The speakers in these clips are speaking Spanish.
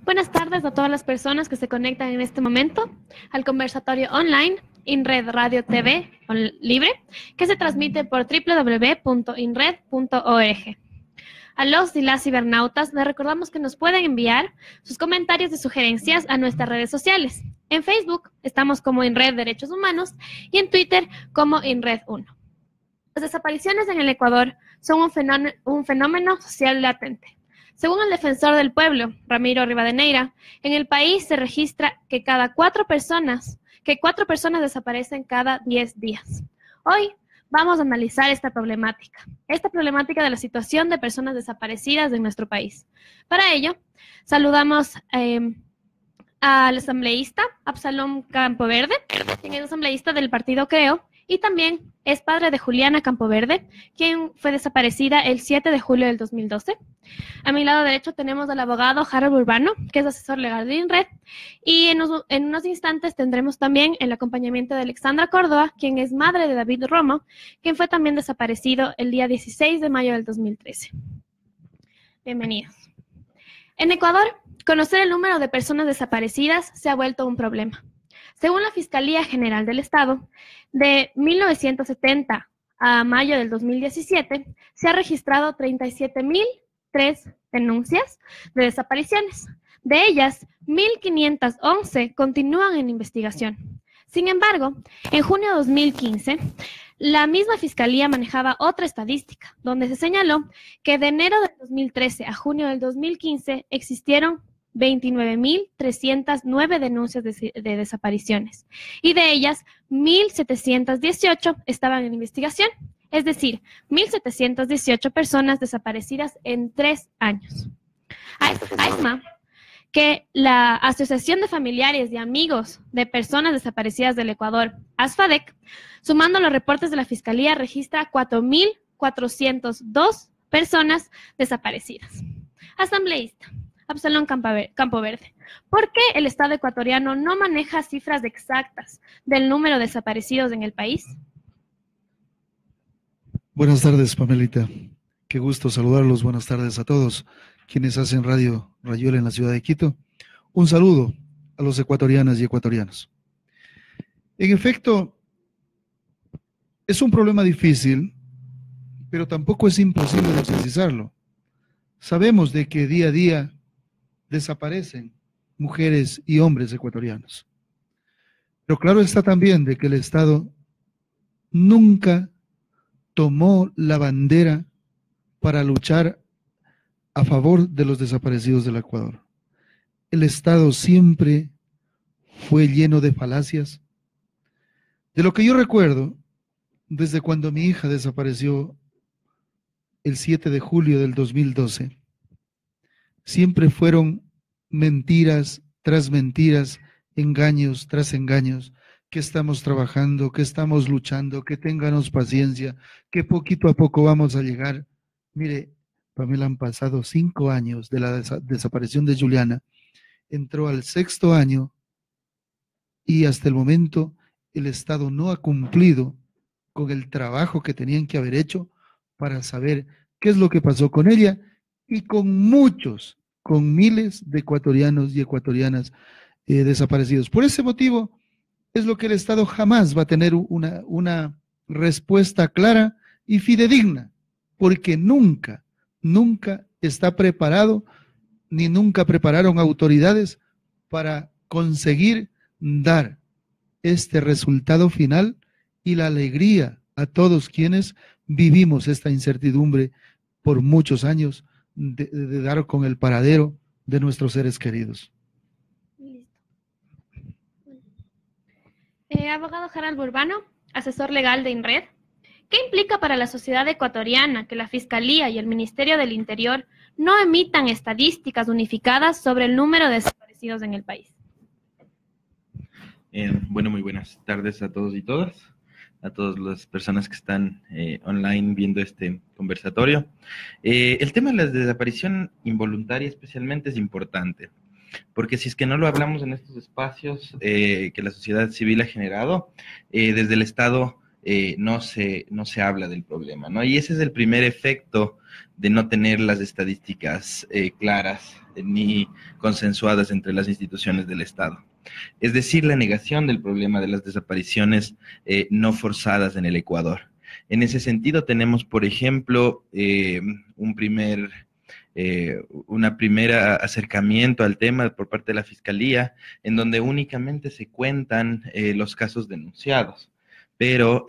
Buenas tardes a todas las personas que se conectan en este momento al conversatorio online INRED Radio TV Libre, que se transmite por www.inred.org. A los y las cibernautas les recordamos que nos pueden enviar sus comentarios y sugerencias a nuestras redes sociales. En Facebook estamos como INRED Derechos Humanos y en Twitter como INRED1. Las desapariciones en el Ecuador son un fenómeno social latente. Según el defensor del pueblo, Ramiro Rivadeneira, en el país se registra que cuatro personas desaparecen cada 10 días. Hoy vamos a analizar esta problemática de la situación de personas desaparecidas en nuestro país. Para ello, saludamos al asambleísta Absalom Campoverde, quien es asambleísta del partido Creo, y también es padre de Juliana Campoverde, quien fue desaparecida el 7 de julio del 2012. A mi lado derecho tenemos al abogado Harold Urbano, que es asesor legal de INRED, y en unos instantes tendremos también el acompañamiento de Alexandra Córdoba, quien es madre de David Romo, quien fue también desaparecido el día 16 de mayo del 2013. Bienvenidos. En Ecuador, conocer el número de personas desaparecidas se ha vuelto un problema. Según la Fiscalía General del Estado, de 1970 a mayo del 2017, se ha registrado 37.003 denuncias de desapariciones. De ellas, 1.511 continúan en investigación. Sin embargo, en junio de 2015, la misma Fiscalía manejaba otra estadística, donde se señaló que de enero del 2013 a junio del 2015 existieron 29.309 denuncias de desapariciones, y de ellas 1.718 estaban en investigación, es decir, 1.718 personas desaparecidas en 3 años. ASMA, que la Asociación de Familiares y Amigos de Personas Desaparecidas del Ecuador, ASFADEC, sumando los reportes de la Fiscalía, registra 4.402 personas desaparecidas. Asambleísta Absalom Campoverde, ¿por qué el Estado ecuatoriano no maneja cifras exactas del número de desaparecidos en el país? Buenas tardes, Pamelita. Qué gusto saludarlos. Buenas tardes a todos quienes hacen Radio Rayuela en la ciudad de Quito. Un saludo a los ecuatorianas y ecuatorianos. En efecto, es un problema difícil, pero tampoco es imposible de precisarlo. Sabemos de que día a día desaparecen mujeres y hombres ecuatorianos. Pero claro está también de que el Estado nunca tomó la bandera para luchar a favor de los desaparecidos del Ecuador. El Estado siempre fue lleno de falacias. De lo que yo recuerdo, desde cuando mi hija desapareció el 7 de julio del 2012, siempre fueron mentiras tras mentiras, engaños tras engaños, que estamos trabajando, que estamos luchando, que ténganos paciencia, que poquito a poco vamos a llegar. Mire, Pamela, han pasado 5 años de la desaparición de Juliana, entró al 6º año y hasta el momento el Estado no ha cumplido con el trabajo que tenían que haber hecho para saber qué es lo que pasó con ella y con miles de ecuatorianos y ecuatorianas desaparecidos. Por ese motivo es lo que el Estado jamás va a tener una respuesta clara y fidedigna, porque nunca está preparado, ni nunca prepararon autoridades para conseguir dar este resultado final y la alegría a todos quienes vivimos esta incertidumbre por muchos años de dar con el paradero de nuestros seres queridos. Abogado Harold Urbano, asesor legal de INRED, ¿qué implica para la sociedad ecuatoriana que la Fiscalía y el Ministerio del Interior no emitan estadísticas unificadas sobre el número de desaparecidos en el país? Bueno, muy buenas tardes a todos y todas, a todas las personas que están online viendo este conversatorio. El tema de la desaparición involuntaria especialmente es importante, porque si es que no lo hablamos en estos espacios que la sociedad civil ha generado, desde el Estado no se habla del problema, ¿no? Y ese es el primer efecto de no tener las estadísticas claras ni consensuadas entre las instituciones del Estado. Es decir, la negación del problema de las desapariciones no forzadas en el Ecuador. En ese sentido, tenemos, por ejemplo, un primer acercamiento al tema por parte de la Fiscalía, en donde únicamente se cuentan los casos denunciados, pero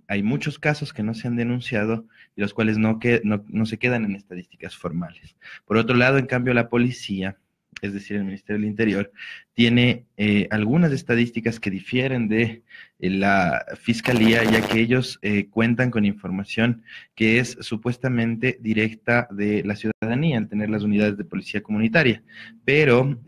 hay muchos casos que no se han denunciado y los cuales no se quedan en estadísticas formales. Por otro lado, en cambio, la policía, es decir, el Ministerio del Interior, tiene algunas estadísticas que difieren de la Fiscalía, ya que ellos cuentan con información que es supuestamente directa de la ciudadanía al tener las unidades de policía comunitaria, pero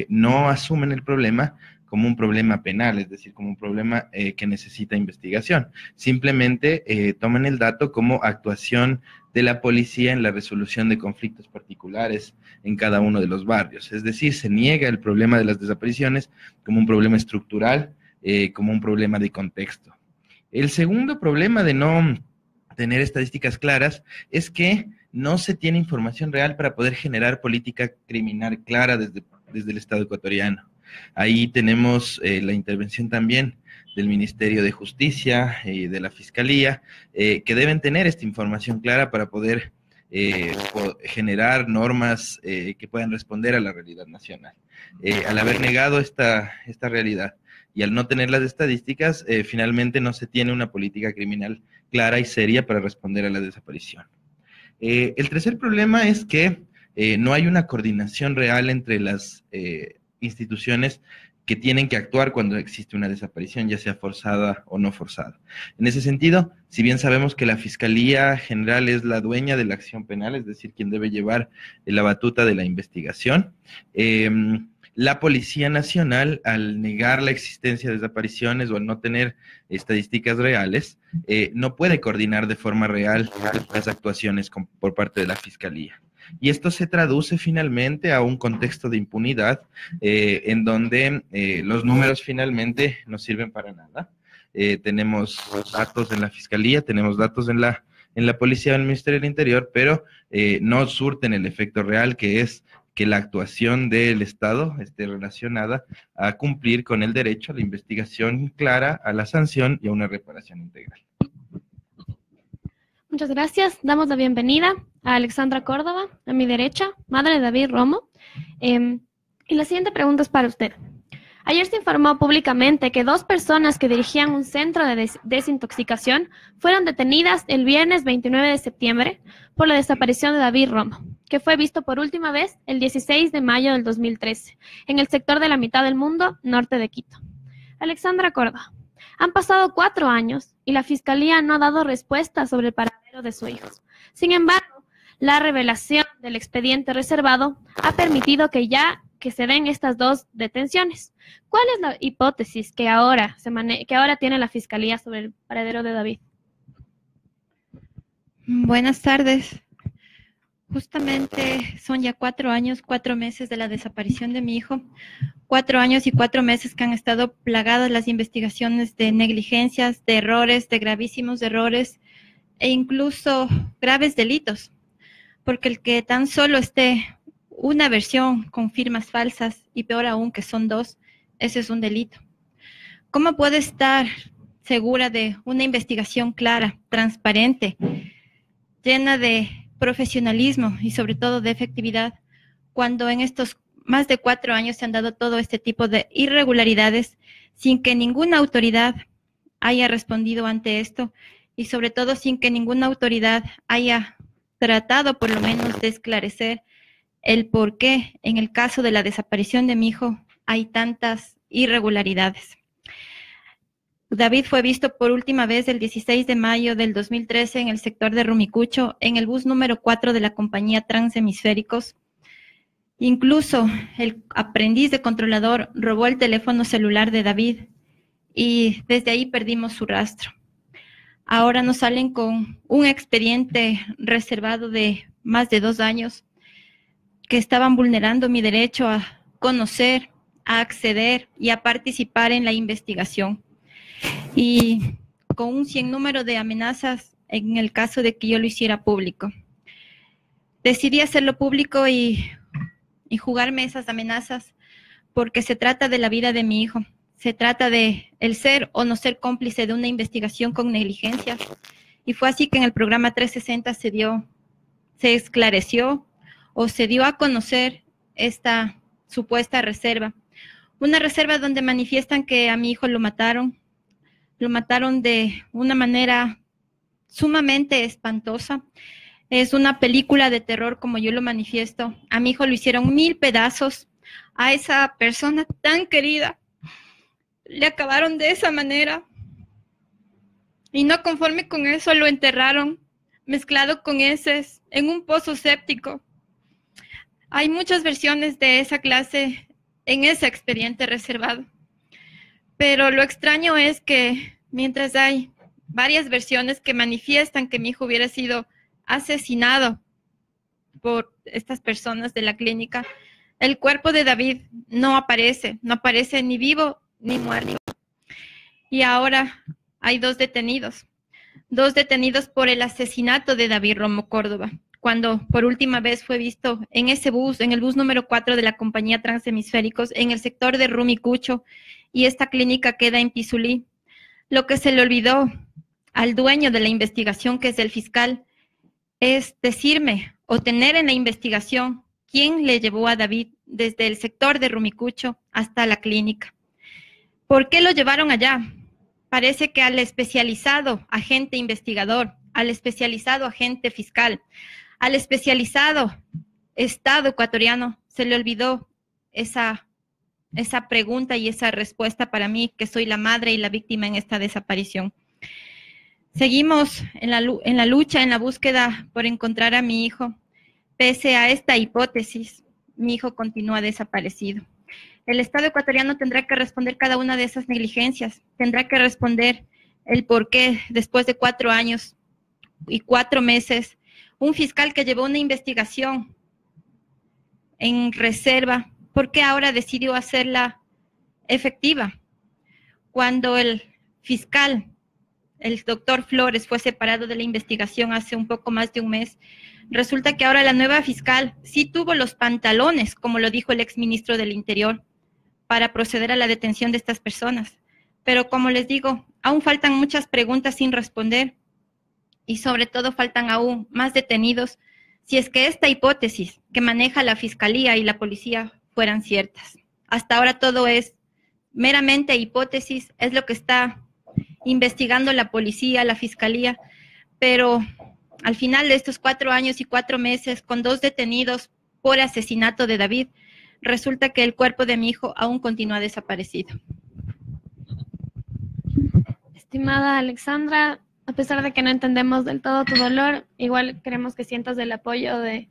no asumen el problema como un problema penal, es decir, como un problema que necesita investigación. Simplemente toman el dato como actuación de la policía en la resolución de conflictos particulares en cada uno de los barrios. Es decir, se niega el problema de las desapariciones como un problema estructural, como un problema de contexto. El segundo problema de no tener estadísticas claras es que no se tiene información real para poder generar política criminal clara desde el Estado ecuatoriano. Ahí tenemos la intervención también del Ministerio de Justicia y de la Fiscalía, que deben tener esta información clara para poder generar normas que puedan responder a la realidad nacional. Al haber negado esta realidad y al no tener las estadísticas, finalmente no se tiene una política criminal clara y seria para responder a la desaparición. El tercer problema es que no hay una coordinación real entre las instituciones que tienen que actuar cuando existe una desaparición, ya sea forzada o no forzada. En ese sentido, si bien sabemos que la Fiscalía General es la dueña de la acción penal, es decir, quien debe llevar la batuta de la investigación, la Policía Nacional, al negar la existencia de desapariciones o al no tener estadísticas reales, no puede coordinar de forma real las actuaciones por parte de la Fiscalía. Y esto se traduce finalmente a un contexto de impunidad en donde los números finalmente no sirven para nada. Tenemos datos en la Fiscalía, tenemos datos en la Policía del Ministerio del Interior, pero no surten el efecto real, que es que la actuación del Estado esté relacionada a cumplir con el derecho a la investigación clara, a la sanción y a una reparación integral. Muchas gracias. Damos la bienvenida a Alexandra Córdoba, a mi derecha, madre de David Romo. Y la siguiente pregunta es para usted. Ayer se informó públicamente que 2 personas que dirigían un centro de desintoxicación fueron detenidas el viernes 29 de septiembre por la desaparición de David Romo, que fue visto por última vez el 16 de mayo del 2013 en el sector de la mitad del mundo norte de Quito. Alexandra Córdoba, han pasado 4 años y la Fiscalía no ha dado respuesta sobre el paradero de su hijo. Sin embargo, la revelación del expediente reservado ha permitido que se den estas 2 detenciones. ¿Cuál es la hipótesis que ahora tiene la Fiscalía sobre el paradero de David? Buenas tardes. Justamente son ya 4 años, 4 meses de la desaparición de mi hijo. 4 años y 4 meses que han estado plagadas las investigaciones de negligencias, de errores, de gravísimos errores e incluso graves delitos. Porque el que tan solo esté una versión con firmas falsas y peor aún que son 2, ese es un delito. ¿Cómo puede estar segura de una investigación clara, transparente, llena de profesionalismo y sobre todo de efectividad, cuando en estos más de 4 años se han dado todo este tipo de irregularidades sin que ninguna autoridad haya respondido ante esto y sobre todo sin que ninguna autoridad haya tratado por lo menos de esclarecer el por qué en el caso de la desaparición de mi hijo hay tantas irregularidades? David fue visto por última vez el 16 de mayo del 2013 en el sector de Rumicucho, en el bus número 4 de la compañía Transhemisféricos. Incluso el aprendiz de controlador robó el teléfono celular de David y desde ahí perdimos su rastro. Ahora nos salen con un expediente reservado de más de 2 años que estaban vulnerando mi derecho a conocer, a acceder y a participar en la investigación. Y con un sinnúmero de amenazas en el caso de que yo lo hiciera público. Decidí hacerlo público y jugarme esas amenazas porque se trata de la vida de mi hijo. Se trata de el ser o no ser cómplice de una investigación con negligencia. Y fue así que en el programa 360 se esclareció o se dio a conocer esta supuesta reserva. Una reserva donde manifiestan que a mi hijo lo mataron de una manera sumamente espantosa. Es una película de terror, como yo lo manifiesto. A mi hijo lo hicieron 1000 pedazos. A esa persona tan querida le acabaron de esa manera. Y no conforme con eso, lo enterraron mezclado con heces en un pozo séptico. Hay muchas versiones de esa clase en ese expediente reservado. Pero lo extraño es que mientras hay varias versiones que manifiestan que mi hijo hubiera sido asesinado por estas personas de la clínica, el cuerpo de David no aparece ni vivo ni muerto. Y ahora hay dos detenidos por el asesinato de David Romo Córdoba, cuando por última vez fue visto en ese bus, en el bus número 4 de la compañía Transhemisféricos, en el sector de Rumicucho, y esta clínica queda en Pizulí. Lo que se le olvidó al dueño de la investigación, que es el fiscal, es decirme o tener en la investigación quién le llevó a David desde el sector de Rumicucho hasta la clínica. ¿Por qué lo llevaron allá? Parece que al especializado agente investigador, al especializado agente fiscal, al especializado Estado ecuatoriano, se le olvidó esa pregunta y esa respuesta para mí, que soy la madre y la víctima en esta desaparición. Seguimos en la lucha, en la búsqueda por encontrar a mi hijo. Pese a esta hipótesis, mi hijo continúa desaparecido. El Estado ecuatoriano tendrá que responder cada una de esas negligencias, tendrá que responder el por qué después de 4 años y 4 meses, un fiscal que llevó una investigación en reserva, ¿por qué ahora decidió hacerla efectiva? Cuando el fiscal, el doctor Flores, fue separado de la investigación hace un poco más de un mes, resulta que ahora la nueva fiscal sí tuvo los pantalones, como lo dijo el exministro del Interior, para proceder a la detención de estas personas. Pero como les digo, aún faltan muchas preguntas sin responder y sobre todo faltan aún más detenidos si es que esta hipótesis que maneja la Fiscalía y la Policía fueran ciertas. Hasta ahora todo es meramente hipótesis, es lo que está investigando la Policía, la Fiscalía, pero al final de estos 4 años y 4 meses, con 2 detenidos por asesinato de David, resulta que el cuerpo de mi hijo aún continúa desaparecido. Estimada Alexandra, a pesar de que no entendemos del todo tu dolor, igual queremos que sientas el apoyo de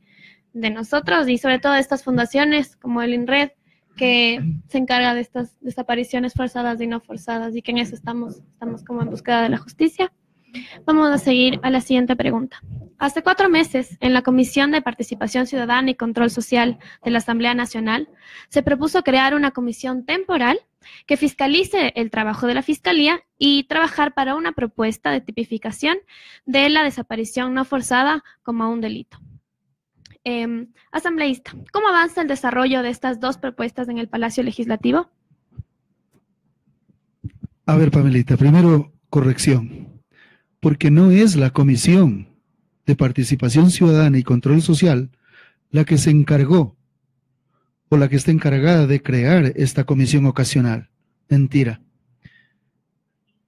nosotros y sobre todo de estas fundaciones como el INRED, que se encarga de estas desapariciones forzadas y no forzadas, y que en eso estamos como en búsqueda de la justicia. Vamos a seguir a la siguiente pregunta. Hace 4 meses, en la Comisión de Participación Ciudadana y Control Social de la Asamblea Nacional, se propuso crear una comisión temporal que fiscalice el trabajo de la Fiscalía y trabajar para una propuesta de tipificación de la desaparición no forzada como un delito. Asambleísta, ¿cómo avanza el desarrollo de estas 2 propuestas en el Palacio Legislativo? A ver, Pamelita, primero, corrección, porque no es la Comisión de Participación Ciudadana y Control Social la que se encargó o la que está encargada de crear esta comisión ocasional. Mentira.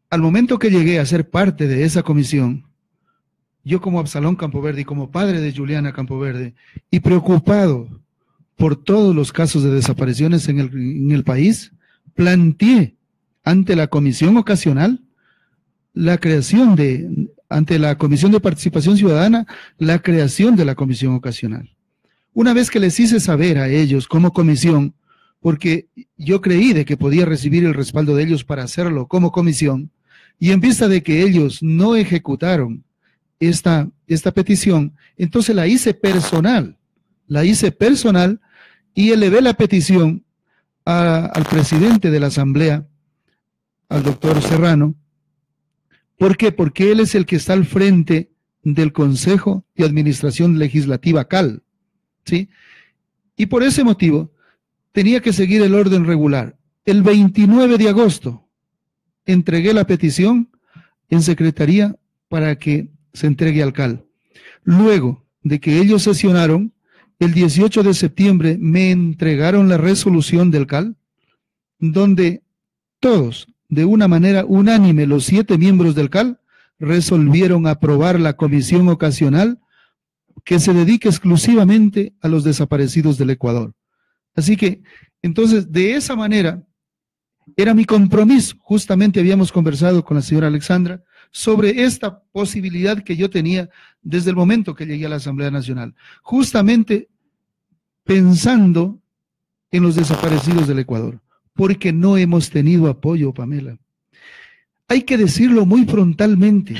Al momento que llegué a ser parte de esa comisión, yo como Absalón Campoverde y como padre de Juliana Campoverde, y preocupado por todos los casos de desapariciones en el país, planteé ante la comisión ocasional la creación ante la Comisión de Participación Ciudadana, la creación de la comisión ocasional. Una vez que les hice saber a ellos como comisión, porque yo creí de que podía recibir el respaldo de ellos para hacerlo como comisión, y en vista de que ellos no ejecutaron esta petición, entonces la hice personal y elevé la petición al presidente de la Asamblea, al doctor Serrano, ¿Por qué? Porque él es el que está al frente del Consejo de Administración Legislativa CAL, ¿sí? Y por ese motivo tenía que seguir el orden regular. El 29 de agosto entregué la petición en secretaría para que se entregue al CAL. Luego de que ellos sesionaron, el 18 de septiembre me entregaron la resolución del CAL, donde todos, de una manera unánime, los 7 miembros del CAL, resolvieron aprobar la comisión ocasional que se dedique exclusivamente a los desaparecidos del Ecuador. Así que, entonces, de esa manera, era mi compromiso. Justamente habíamos conversado con la señora Alexandra sobre esta posibilidad que yo tenía desde el momento que llegué a la Asamblea Nacional, justamente pensando en los desaparecidos del Ecuador, porque no hemos tenido apoyo, Pamela. Hay que decirlo muy frontalmente.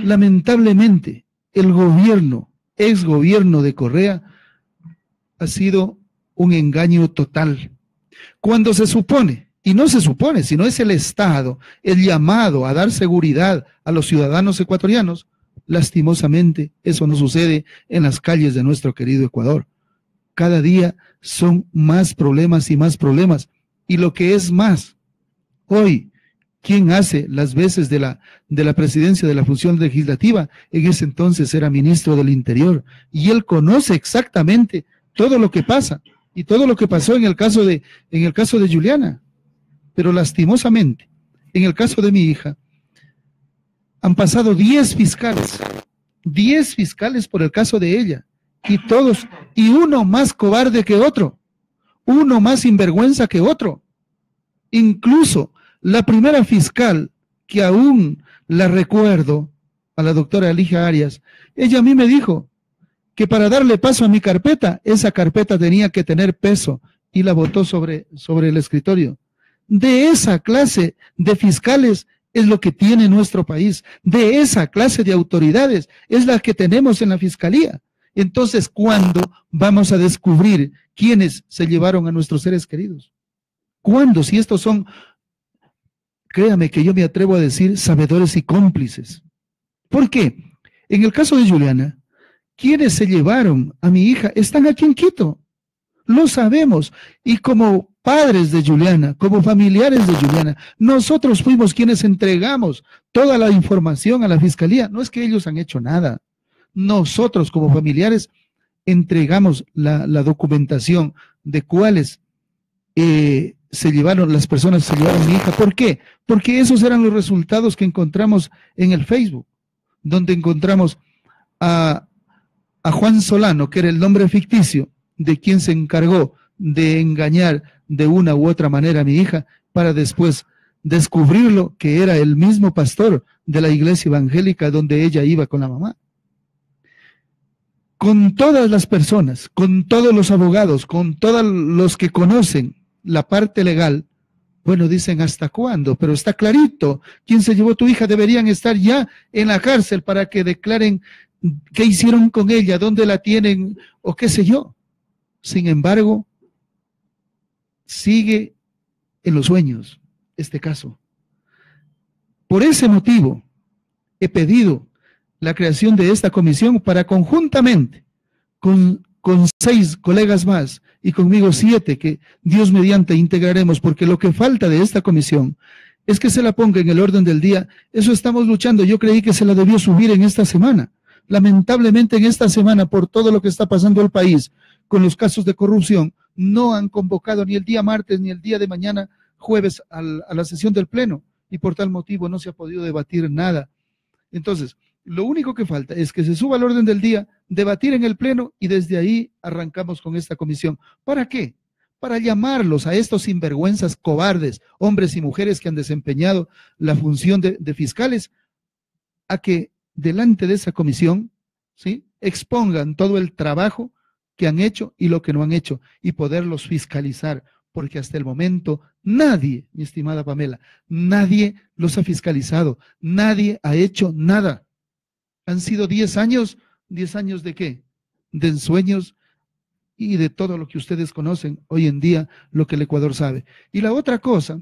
Lamentablemente, el gobierno, exgobierno de Correa, ha sido un engaño total. Cuando se supone, y no se supone, sino es el Estado, el llamado a dar seguridad a los ciudadanos ecuatorianos, lastimosamente eso no sucede en las calles de nuestro querido Ecuador. Cada día son más problemas y más problemas. Y lo que es más, hoy, ¿quién hace las veces de la presidencia de la función legislativa? En ese entonces era ministro del Interior, y él conoce exactamente todo lo que pasa, y todo lo que pasó en el caso de Juliana. Pero lastimosamente, en el caso de mi hija, han pasado 10 fiscales por el caso de ella, y todos, y uno más cobarde que otro, uno más sinvergüenza que otro. Incluso la primera fiscal, que aún la recuerdo, a la doctora Alicia Arias, ella a mí me dijo que para darle paso a mi carpeta, esa carpeta tenía que tener peso, y la botó sobre el escritorio. De esa clase de fiscales es lo que tiene nuestro país, de esa clase de autoridades es la que tenemos en la fiscalía. Entonces, ¿cuándo vamos a descubrir quiénes se llevaron a nuestros seres queridos? ¿Cuándo? Si estos son, créame que yo me atrevo a decir, sabedores y cómplices. ¿Por qué? En el caso de Juliana, ¿quiénes se llevaron a mi hija? Están aquí en Quito. Lo sabemos. Y como padres de Juliana, como familiares de Juliana, nosotros fuimos quienes entregamos toda la información a la fiscalía. No es que ellos han hecho nada. Nosotros como familiares entregamos la documentación de cuáles las personas se llevaron a mi hija. ¿Por qué? Porque esos eran los resultados que encontramos en el Facebook, donde encontramos a Juan Solano, que era el nombre ficticio de quien se encargó de engañar de una u otra manera a mi hija, para después descubrirlo que era el mismo pastor de la iglesia evangélica donde ella iba con la mamá. Con todas las personas, con todos los abogados, con todos los que conocen la parte legal, bueno, dicen ¿hasta cuándo? Pero está clarito, quien se llevó tu hija deberían estar ya en la cárcel para que declaren qué hicieron con ella, dónde la tienen o qué sé yo. Sin embargo, sigue en los sueños este caso. Por ese motivo, he pedido la creación de esta comisión para conjuntamente con 6 colegas más y conmigo 7 que Dios mediante integraremos, porque lo que falta de esta comisión es que se la ponga en el orden del día. Eso estamos luchando. Yo creí que se la debió subir en esta semana. Lamentablemente en esta semana, por todo lo que está pasando el país con los casos de corrupción, no han convocado ni el día martes ni el día de mañana, jueves, a la sesión del Pleno, y por tal motivo no se ha podido debatir nada. Entonces, lo único que falta es que se suba al orden del día, debatir en el Pleno, y desde ahí arrancamos con esta comisión. ¿Para qué? Para llamarlos a estos sinvergüenzas cobardes, hombres y mujeres que han desempeñado la función de fiscales, a que delante de esa comisión, ¿sí?, expongan todo el trabajo que han hecho y lo que no han hecho, y poderlos fiscalizar, porque hasta el momento nadie, mi estimada Pamela, nadie los ha fiscalizado, nadie ha hecho nada. Han sido 10 años, ¿10 años de qué? De ensueños y de todo lo que ustedes conocen hoy en día, lo que el Ecuador sabe. Y la otra cosa,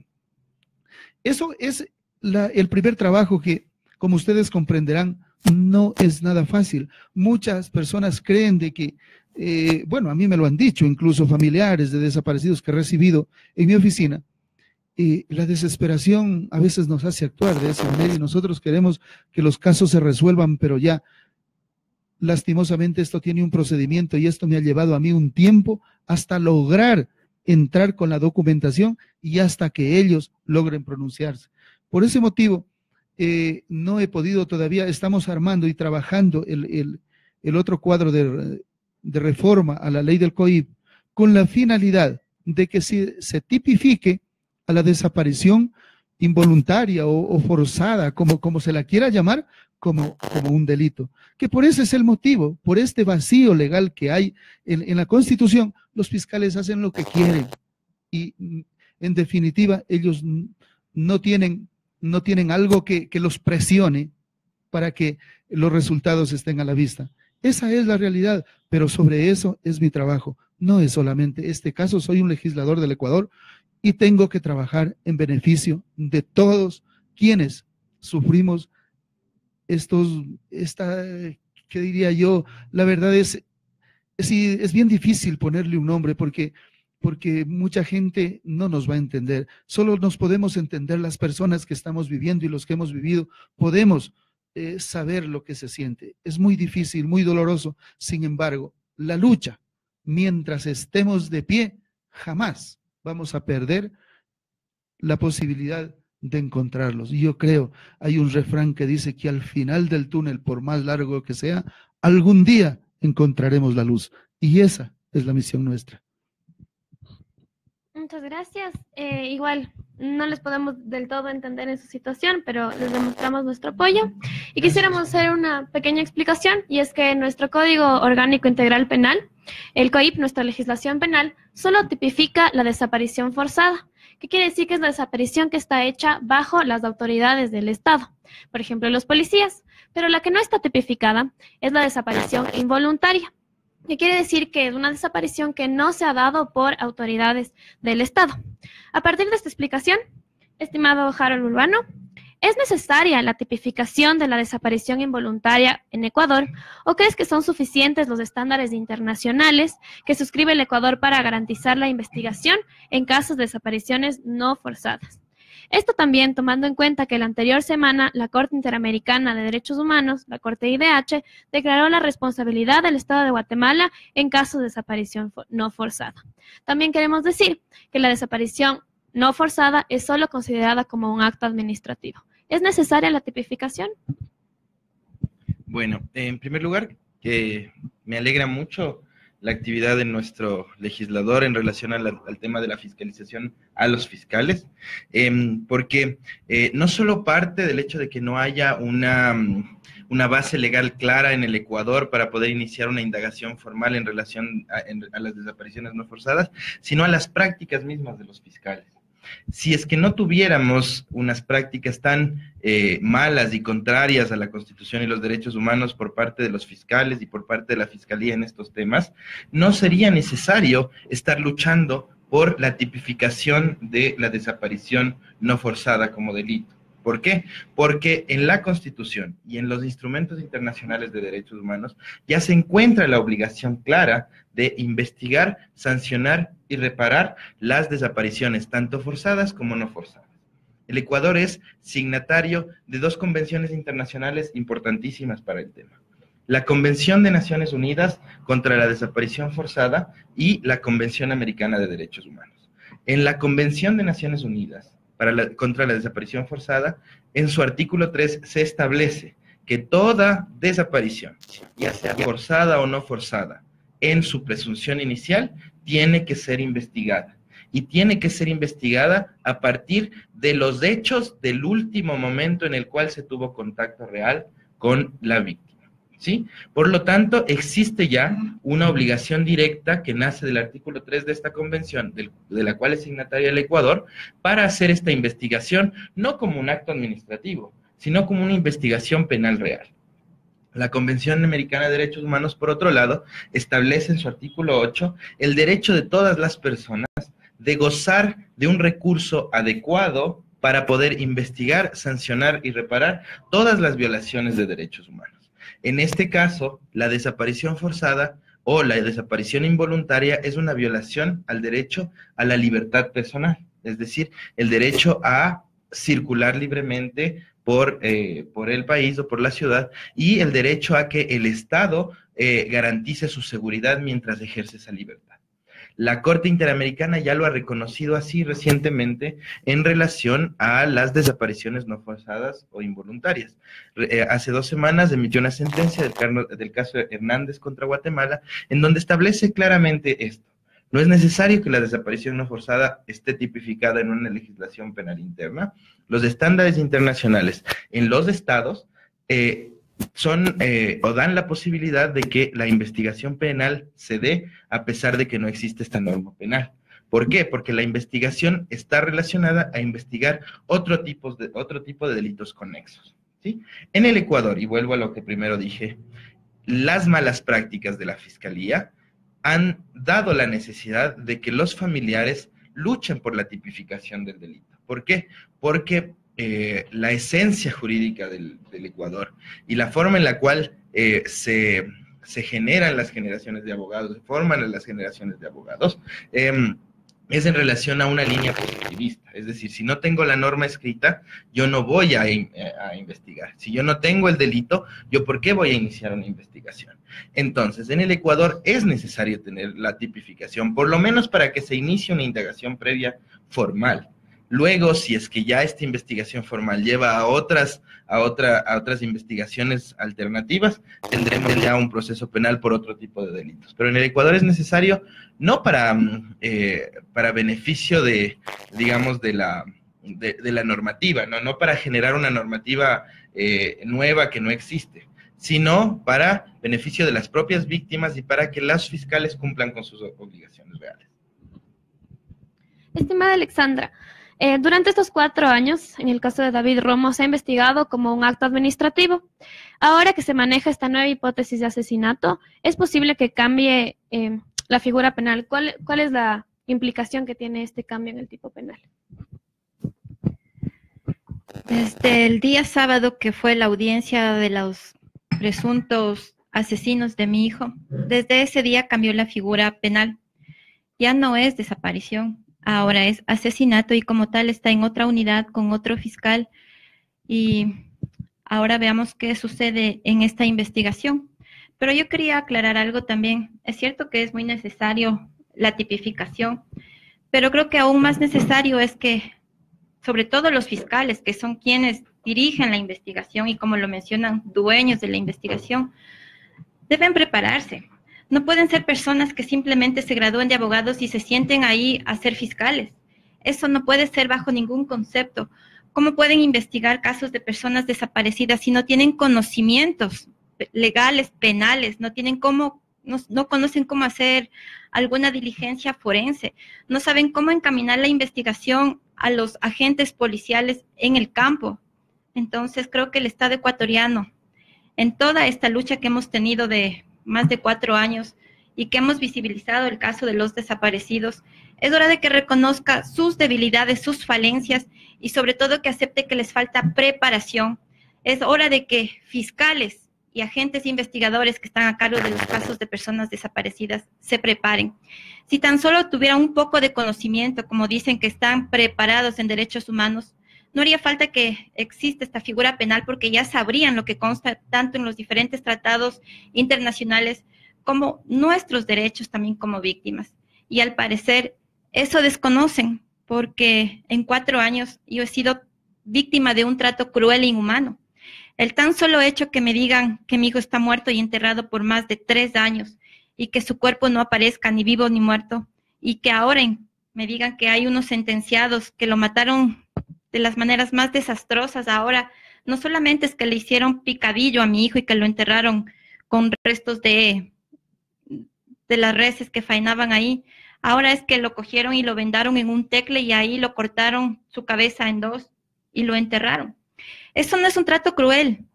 eso es el primer trabajo que como ustedes comprenderán, no es nada fácil. Muchas personas creen de que, bueno, a mí me lo han dicho, incluso familiares de desaparecidos que he recibido en mi oficina, la desesperación a veces nos hace actuar de esa manera y nosotros queremos que los casos se resuelvan, pero ya, lastimosamente, esto tiene un procedimiento y esto me ha llevado a mí un tiempo hasta lograr entrar con la documentación y hasta que ellos logren pronunciarse. Por ese motivo, no he podido todavía, estamos armando y trabajando el otro cuadro de reforma a la ley del COIP con la finalidad de que se tipifique a la desaparición involuntaria o forzada, como se la quiera llamar, como un delito. Que por ese es el motivo, por este vacío legal que hay en la Constitución, los fiscales hacen lo que quieren y en definitiva ellos no tienen algo que los presione para que los resultados estén a la vista. Esa es la realidad, pero sobre eso es mi trabajo. No es solamente este caso, soy un legislador del Ecuador y tengo que trabajar en beneficio de todos quienes sufrimos ¿qué diría yo? La verdad es bien difícil ponerle un nombre porque mucha gente no nos va a entender. Solo nos podemos entender las personas que estamos viviendo y los que hemos vivido, podemos saber lo que se siente. Es muy difícil, muy doloroso. Sin embargo, la lucha, mientras estemos de pie, jamás vamos a perder la posibilidad de encontrarlos. Y yo creo, hay un refrán que dice que al final del túnel, por más largo que sea, algún día encontraremos la luz. Y esa es la misión nuestra. Muchas gracias. Igual, no les podemos del todo entender en su situación, pero les demostramos nuestro apoyo. Y quisiéramos hacer una pequeña explicación, y es que nuestro Código Orgánico Integral Penal, el COIP, nuestra legislación penal, solo tipifica la desaparición forzada. ¿Qué quiere decir? Que es la desaparición que está hecha bajo las autoridades del Estado, por ejemplo, los policías. Pero la que no está tipificada es la desaparición involuntaria. ¿Qué quiere decir? Que es una desaparición que no se ha dado por autoridades del Estado. A partir de esta explicación, estimado Harold Urbano, ¿es necesaria la tipificación de la desaparición involuntaria en Ecuador o crees que son suficientes los estándares internacionales que suscribe el Ecuador para garantizar la investigación en casos de desapariciones no forzadas? Esto también tomando en cuenta que la anterior semana la Corte Interamericana de Derechos Humanos, la Corte IDH, declaró la responsabilidad del Estado de Guatemala en casos de desaparición no forzada. También queremos decir que la desaparición no forzada es solo considerada como un acto administrativo. ¿Es necesaria la tipificación? Bueno, en primer lugar, que me alegra mucho la actividad de nuestro legislador en relación al tema de la fiscalización a los fiscales, porque no solo parte del hecho de que no haya una base legal clara en el Ecuador para poder iniciar una indagación formal en relación a las desapariciones no forzadas, sino a las prácticas mismas de los fiscales. Si es que no tuviéramos unas prácticas tan malas y contrarias a la Constitución y los derechos humanos por parte de los fiscales y por parte de la Fiscalía en estos temas, no sería necesario estar luchando por la tipificación de la desaparición no forzada como delito. ¿Por qué? Porque en la Constitución y en los instrumentos internacionales de derechos humanos ya se encuentra la obligación clara de investigar, sancionar y reparar las desapariciones, tanto forzadas como no forzadas. El Ecuador es signatario de dos convenciones internacionales importantísimas para el tema. La Convención de Naciones Unidas contra la Desaparición Forzada y la Convención Americana de Derechos Humanos. En la Convención de Naciones Unidas contra la desaparición forzada, en su artículo 3 se establece que toda desaparición, ya sea forzada o no forzada, en su presunción inicial, tiene que ser investigada. Y tiene que ser investigada a partir de los hechos del último momento en el cual se tuvo contacto real con la víctima, ¿sí? Por lo tanto, existe ya una obligación directa que nace del artículo 3 de esta convención, de la cual es signataria el Ecuador, para hacer esta investigación, no como un acto administrativo, sino como una investigación penal real. La Convención Americana de Derechos Humanos, por otro lado, establece en su artículo 8 el derecho de todas las personas de gozar de un recurso adecuado para poder investigar, sancionar y reparar todas las violaciones de derechos humanos. En este caso, la desaparición forzada o la desaparición involuntaria es una violación al derecho a la libertad personal, es decir, el derecho a circular libremente por el país o por la ciudad, y el derecho a que el Estado garantice su seguridad mientras ejerce esa libertad. La Corte Interamericana ya lo ha reconocido así recientemente en relación a las desapariciones no forzadas o involuntarias. Hace 2 semanas emitió una sentencia del caso Hernández contra Guatemala, en donde establece claramente esto. No es necesario que la desaparición no forzada esté tipificada en una legislación penal interna. Los estándares internacionales en los estados o dan la posibilidad de que la investigación penal se dé a pesar de que no existe esta norma penal. ¿Por qué? Porque la investigación está relacionada a investigar otro tipo de delitos conexos, ¿sí? En el Ecuador, y vuelvo a lo que primero dije, las malas prácticas de la Fiscalía han dado la necesidad de que los familiares luchen por la tipificación del delito. ¿Por qué? Porque la esencia jurídica del Ecuador y la forma en la cual se generan las generaciones de abogados, se forman las generaciones de abogados, es en relación a una línea positivista. Es decir, si no tengo la norma escrita, yo no voy a investigar. Si yo no tengo el delito, ¿yo por qué voy a iniciar una investigación? Entonces, en el Ecuador es necesario tener la tipificación, por lo menos para que se inicie una indagación previa formal. Luego, si es que ya esta investigación formal lleva a otras investigaciones alternativas, tendremos ya un proceso penal por otro tipo de delitos. Pero en el Ecuador es necesario, no para beneficio de la normativa, no para generar una normativa nueva que no existe, sino para beneficio de las propias víctimas y para que las fiscales cumplan con sus obligaciones reales. Estimada Alexandra, durante estos 4 años, en el caso de David Romo, se ha investigado como un acto administrativo. Ahora que se maneja esta nueva hipótesis de asesinato, ¿es posible que cambie la figura penal? ¿Cuál es la implicación que tiene este cambio en el tipo penal? Desde el día sábado, que fue la audiencia de los presuntos asesinos de mi hijo, desde ese día cambió la figura penal. Ya no es desaparición, ahora es asesinato, y como tal está en otra unidad con otro fiscal. Y ahora veamos qué sucede en esta investigación. Pero yo quería aclarar algo también. Es cierto que es muy necesario la tipificación, pero creo que aún más necesario es que, sobre todo los fiscales, que son quienes dirigen la investigación y, como lo mencionan, dueños de la investigación, deben prepararse. No pueden ser personas que simplemente se gradúen de abogados y se sienten ahí a ser fiscales. Eso no puede ser bajo ningún concepto. ¿Cómo pueden investigar casos de personas desaparecidas si no tienen conocimientos legales, penales, no conocen cómo hacer alguna diligencia forense, no saben cómo encaminar la investigación a los agentes policiales en el campo? Entonces creo que el Estado ecuatoriano, en toda esta lucha que hemos tenido de más de 4 años y que hemos visibilizado el caso de los desaparecidos, es hora de que reconozca sus debilidades, sus falencias, y sobre todo que acepte que les falta preparación. Es hora de que fiscales y agentes investigadores que están a cargo de los casos de personas desaparecidas se preparen. Si tan solo tuvieran un poco de conocimiento, como dicen que están preparados en derechos humanos, no haría falta que exista esta figura penal, porque ya sabrían lo que consta tanto en los diferentes tratados internacionales como nuestros derechos también como víctimas. Y al parecer eso desconocen, porque en 4 años yo he sido víctima de un trato cruel e inhumano. El tan solo hecho que me digan que mi hijo está muerto y enterrado por más de 3 años y que su cuerpo no aparezca ni vivo ni muerto, y que ahora me digan que hay unos sentenciados que lo mataron de las maneras más desastrosas. Ahora no solamente es que le hicieron picadillo a mi hijo y que lo enterraron con restos de las reses que faenaban ahí, ahora es que lo cogieron y lo vendaron en un tecle y ahí lo cortaron su cabeza en 2 y lo enterraron. Eso no es un trato cruel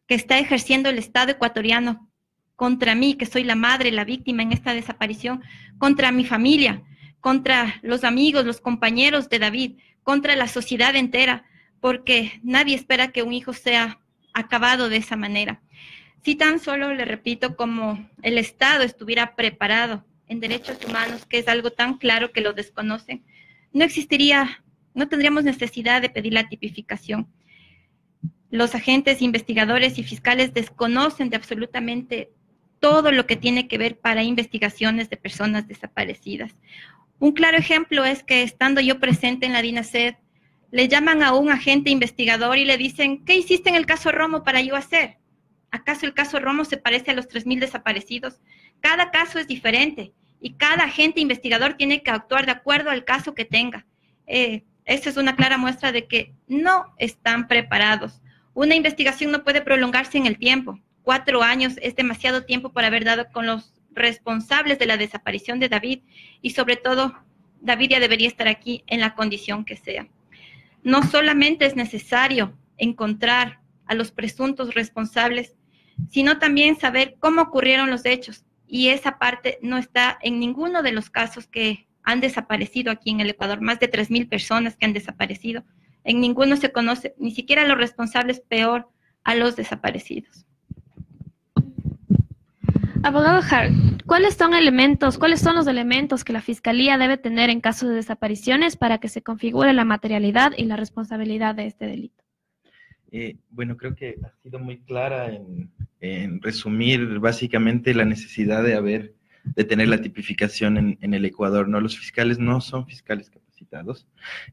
que está ejerciendo el Estado ecuatoriano contra mí, que soy la madre, la víctima en esta desaparición, contra mi familia, contra los amigos, los compañeros de David, contra la sociedad entera, porque nadie espera que un hijo sea acabado de esa manera. Si tan solo, le repito, como el Estado estuviera preparado en derechos humanos, que es algo tan claro que lo desconocen, no tendríamos necesidad de pedir la tipificación. Los agentes, investigadores y fiscales desconocen de absolutamente todo lo que tiene que ver para investigaciones de personas desaparecidas. Un claro ejemplo es que, estando yo presente en la DINASED, le llaman a un agente investigador y le dicen: ¿qué hiciste en el caso Romo para yo hacer? ¿Acaso el caso Romo se parece a los 3.000 desaparecidos? Cada caso es diferente y cada agente investigador tiene que actuar de acuerdo al caso que tenga. Esa es una clara muestra de que no están preparados. Una investigación no puede prolongarse en el tiempo. 4 años es demasiado tiempo para haber dado con los responsables de la desaparición de David, y sobre todo, David ya debería estar aquí en la condición que sea. No solamente es necesario encontrar a los presuntos responsables, sino también saber cómo ocurrieron los hechos, y esa parte no está en ninguno de los casos que han desaparecido aquí en el Ecuador. Más de 3.000 personas que han desaparecido. En ninguno se conoce, ni siquiera a los responsables, peor a los desaparecidos. Abogado Hart, ¿cuáles son los elementos que la Fiscalía debe tener en caso de desapariciones para que se configure la materialidad y la responsabilidad de este delito? Bueno, creo que ha sido muy clara en resumir básicamente la necesidad de tener la tipificación en el Ecuador, ¿no? Los fiscales no son fiscales capacitados,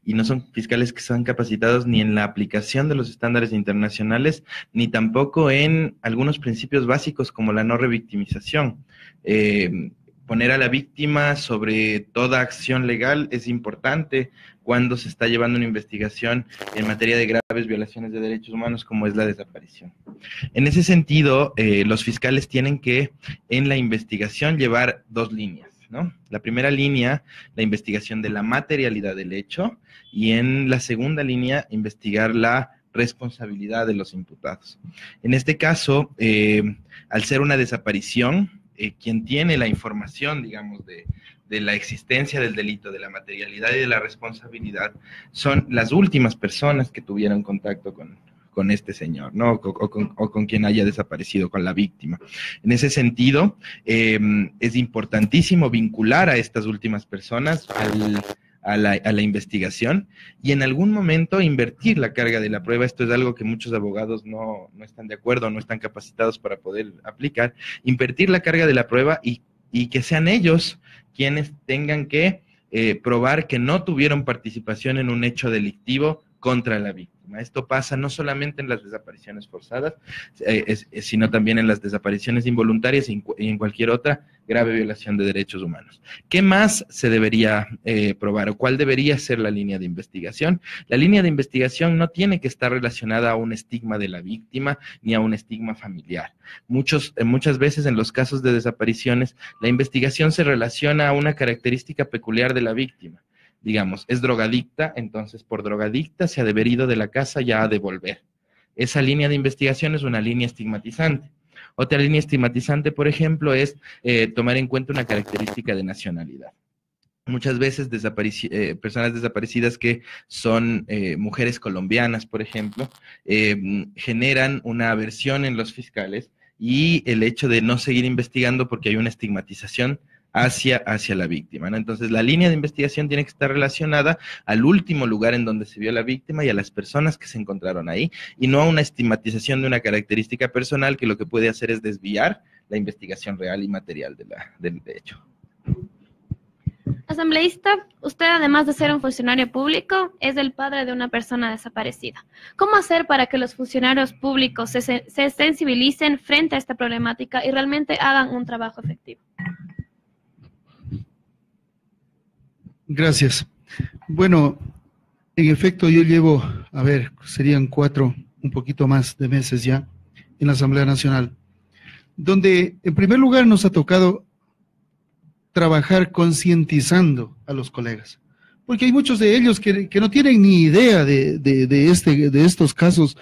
y no son fiscales que sean capacitados ni en la aplicación de los estándares internacionales, ni tampoco en algunos principios básicos como la no revictimización. Poner a la víctima sobre toda acción legal es importante cuando se está llevando una investigación en materia de graves violaciones de derechos humanos como es la desaparición. En ese sentido, los fiscales tienen que en la investigación llevar 2 líneas, ¿no? La primera línea, la investigación de la materialidad del hecho, y en la segunda línea, investigar la responsabilidad de los imputados. En este caso, al ser una desaparición, quien tiene la información, digamos, de la existencia del delito, de la materialidad y de la responsabilidad, son las últimas personas que tuvieron contacto con este señor, ¿no? O con quien haya desaparecido, con la víctima. En ese sentido, es importantísimo vincular a estas últimas personas a la investigación, y en algún momento invertir la carga de la prueba. Esto es algo que muchos abogados no están de acuerdo, no están capacitados para poder aplicar. Invertir la carga de la prueba y que sean ellos quienes tengan que probar que no tuvieron participación en un hecho delictivo contra la víctima. Esto pasa no solamente en las desapariciones forzadas, sino también en las desapariciones involuntarias y en cualquier otra grave violación de derechos humanos. ¿Qué más se debería probar, o cuál debería ser la línea de investigación? La línea de investigación no tiene que estar relacionada a un estigma de la víctima ni a un estigma familiar. Muchas veces en los casos de desapariciones, la investigación se relaciona a una característica peculiar de la víctima. Digamos, es drogadicta, entonces por drogadicta se ha de haber ido de la casa, ya ha de volver. Esa línea de investigación es una línea estigmatizante. Otra línea estigmatizante, por ejemplo, es tomar en cuenta una característica de nacionalidad. Muchas veces personas desaparecidas que son mujeres colombianas, por ejemplo, generan una aversión en los fiscales, y el hecho de no seguir investigando porque hay una estigmatización hacia la víctima, ¿no? Entonces, la línea de investigación tiene que estar relacionada al último lugar en donde se vio la víctima y a las personas que se encontraron ahí, y no a una estigmatización de una característica personal que lo que puede hacer es desviar la investigación real y material del hecho. Asambleísta, usted, además de ser un funcionario público, es el padre de una persona desaparecida. ¿Cómo hacer para que los funcionarios públicos se sensibilicen frente a esta problemática y realmente hagan un trabajo efectivo? Gracias. Bueno, en efecto, yo llevo, serían 4, un poquito más de meses ya, en la Asamblea Nacional, donde en primer lugar nos ha tocado trabajar concientizando a los colegas, porque hay muchos de ellos que no tienen ni idea de estos casos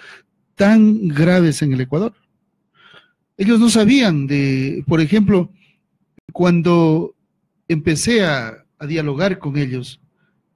tan graves en el Ecuador. Ellos no sabían por ejemplo, cuando empecé a a dialogar con ellos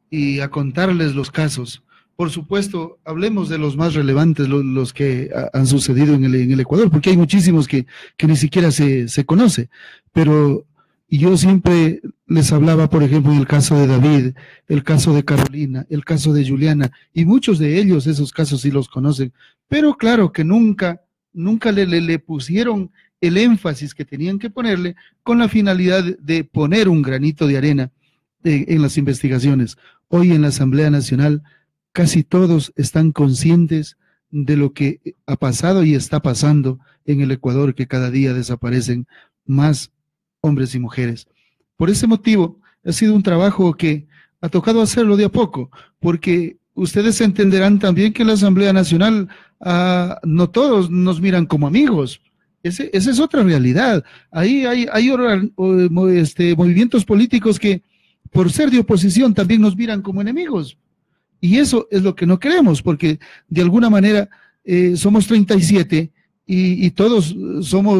y a contarles los casos. Por supuesto, hablemos de los más relevantes, los que han sucedido en el Ecuador, porque hay muchísimos que ni siquiera se conoce, pero yo siempre les hablaba, por ejemplo, del caso de David, el caso de Carolina, el caso de Juliana, y muchos de ellos, esos casos sí los conocen, pero claro que nunca le pusieron el énfasis que tenían que ponerle con la finalidad de poner un granito de arena en las investigaciones. Hoy en la Asamblea Nacional casi todos están conscientes de lo que ha pasado y está pasando en el Ecuador, que cada día desaparecen más hombres y mujeres. Por ese motivo, ha sido un trabajo que ha tocado hacerlo de a poco, porque ustedes entenderán también que en la Asamblea Nacional no todos nos miran como amigos. Esa es otra realidad. Ahí hay movimientos políticos que, por ser de oposición, también nos miran como enemigos. Y eso es lo que no queremos, porque de alguna manera somos 37 y todos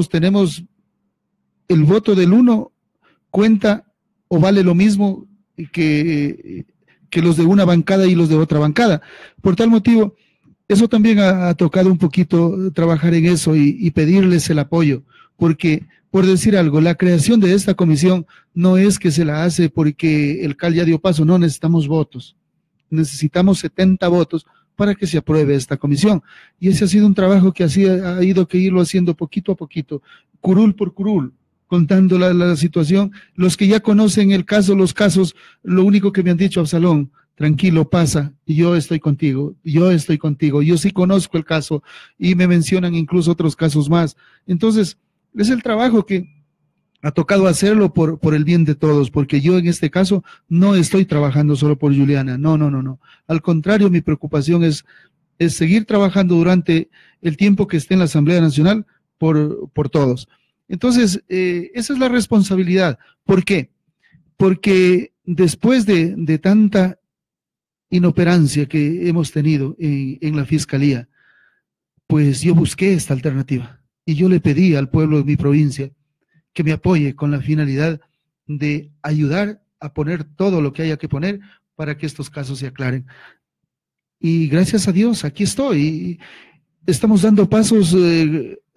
tenemos el voto del uno, cuenta o vale lo mismo que los de una bancada y los de otra bancada. Por tal motivo, eso también ha tocado un poquito trabajar en eso y pedirles el apoyo, porque, por decir algo, la creación de esta comisión no es que se la hace porque el CAL ya dio paso, no, necesitamos votos. Necesitamos 70 votos para que se apruebe esta comisión. Y ese ha sido un trabajo que ha ido que irlo haciendo poquito a poquito, curul por curul, contando la situación. Los que ya conocen el caso, los casos, lo único que me han dicho, Absalón, tranquilo, pasa, y yo estoy contigo, yo sí conozco el caso, y me mencionan incluso otros casos más. Entonces, es el trabajo que ha tocado hacerlo por el bien de todos, porque yo en este caso no estoy trabajando solo por Juliana, no. Al contrario, mi preocupación es seguir trabajando durante el tiempo que esté en la Asamblea Nacional por todos. Entonces, esa es la responsabilidad. ¿Por qué? Porque después de tanta inoperancia que hemos tenido en la Fiscalía, pues yo busqué esta alternativa y yo le pedí al pueblo de mi provincia que me apoye con la finalidad de ayudar a poner todo lo que haya que poner para que estos casos se aclaren. Y gracias a Dios, aquí estoy. Estamos dando pasos,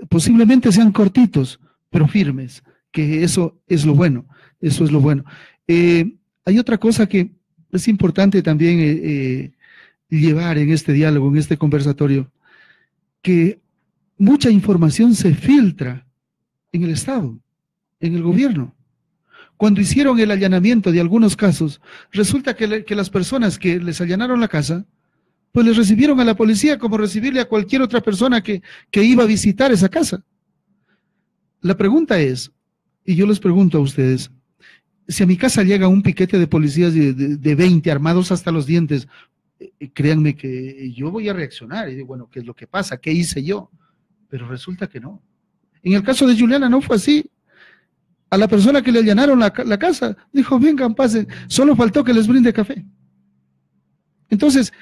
posiblemente sean cortitos, pero firmes, que eso es lo bueno, eso es lo bueno. Hay otra cosa que es importante también llevar en este diálogo, en este conversatorio, que mucha información se filtra en el Estado, en el gobierno. Cuando hicieron el allanamiento de algunos casos, resulta que las personas que les allanaron la casa, pues les recibieron a la policía como recibirle a cualquier otra persona que iba a visitar esa casa. La pregunta es, y yo les pregunto a ustedes, si a mi casa llega un piquete de policías de 20 armados hasta los dientes, créanme que yo voy a reaccionar y digo, bueno, ¿qué es lo que pasa? ¿Qué hice yo? Pero resulta que no. En el caso de Juliana no fue así. A la persona que le allanaron la casa, dijo, vengan, pasen, solo faltó que les brinde café. Entonces,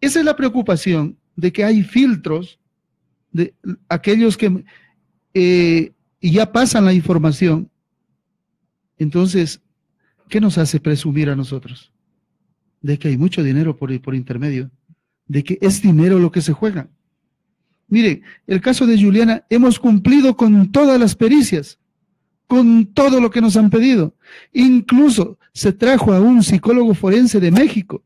esa es la preocupación de que hay filtros de aquellos que y ya pasan la información. Entonces, ¿qué nos hace presumir a nosotros? De que hay mucho dinero por intermedio, de que es dinero lo que se juega. Mire, el caso de Juliana, hemos cumplido con todas las pericias, con todo lo que nos han pedido. Incluso se trajo a un psicólogo forense de México,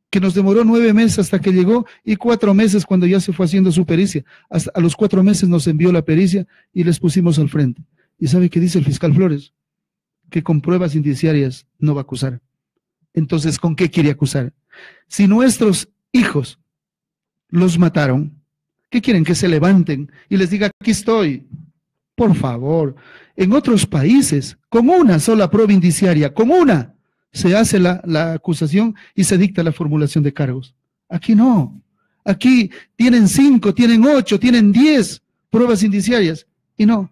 que nos demoró 9 meses hasta que llegó y 4 meses cuando ya se fue haciendo su pericia. Hasta a los 4 meses nos envió la pericia y les pusimos al frente. ¿Y sabe qué dice el fiscal Flores? Que con pruebas indiciarias no va a acusar. Entonces, ¿con qué quiere acusar? Si nuestros hijos los mataron, ¿qué quieren? Que se levanten y les diga, aquí estoy. Por favor, en otros países, con una sola prueba indiciaria, con una, se hace la acusación y se dicta la formulación de cargos. Aquí no. Aquí tienen 5, tienen 8, tienen 10 pruebas indiciarias. Y no,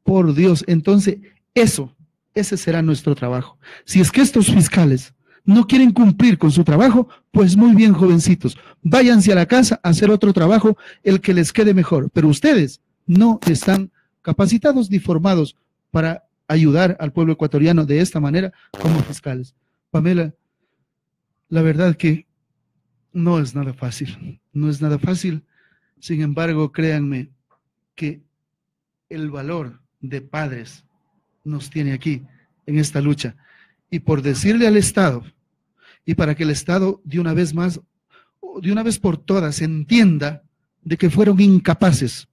por Dios, entonces ese será nuestro trabajo. Si es que estos fiscales no quieren cumplir con su trabajo, pues muy bien, jovencitos, váyanse a la casa a hacer otro trabajo, el que les quede mejor. Pero ustedes no están capacitados ni formados para ayudar al pueblo ecuatoriano de esta manera como fiscales. Pamela, la verdad que no es nada fácil, no es nada fácil. Sin embargo, créanme que el valor de padres nos tiene aquí en esta lucha. Y por decirle al Estado, y para que el Estado de una vez más, de una vez por todas, entienda de que fueron incapaces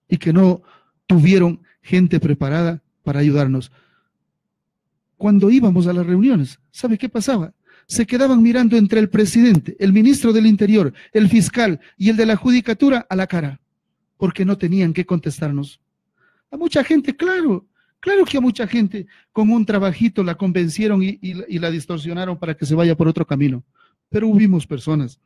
y que no tuvieron gente preparada para ayudarnos. Cuando íbamos a las reuniones, ¿sabe qué pasaba? Se quedaban mirando entre el presidente, el ministro del Interior, el fiscal y el de la Judicatura a la cara, porque no tenían que contestarnos. A mucha gente, claro que a mucha gente con un trabajito la convencieron y la distorsionaron para que se vaya por otro camino, pero hubimos personas.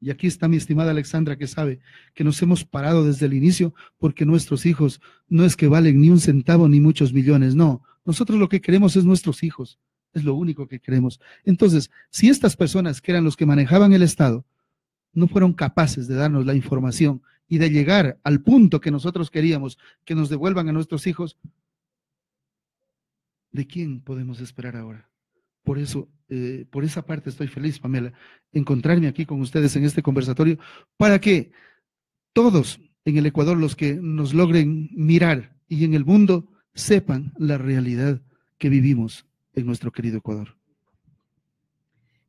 Y aquí está mi estimada Alexandra, que sabe que nos hemos parado desde el inicio porque nuestros hijos no es que valen ni un centavo ni muchos millones, no. Nosotros lo que queremos es nuestros hijos, es lo único que queremos. Entonces, si estas personas que eran los que manejaban el Estado no fueron capaces de darnos la información y de llegar al punto que nosotros queríamos, que nos devuelvan a nuestros hijos, ¿de quién podemos esperar ahora? Por eso, por esa parte estoy feliz, Pamela, encontrarme aquí con ustedes en este conversatorio para que todos en el Ecuador, los que nos logren mirar y en el mundo, sepan la realidad que vivimos en nuestro querido Ecuador.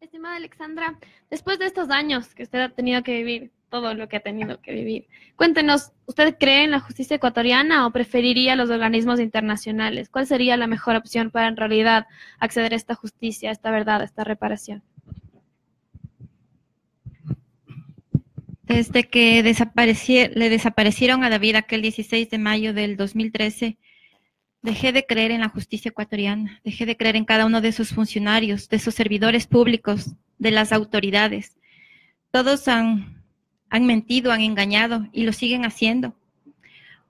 Estimada Alexandra, después de estos años que usted ha tenido que vivir, todo lo que ha tenido que vivir, cuéntenos, ¿usted cree en la justicia ecuatoriana o preferiría los organismos internacionales? ¿Cuál sería la mejor opción para en realidad acceder a esta justicia, a esta verdad, a esta reparación? Desde que le desaparecieron a David aquel 16 de mayo del 2013, dejé de creer en la justicia ecuatoriana, dejé de creer en cada uno de sus funcionarios, de sus servidores públicos, de las autoridades. Todos han mentido, han engañado y lo siguen haciendo.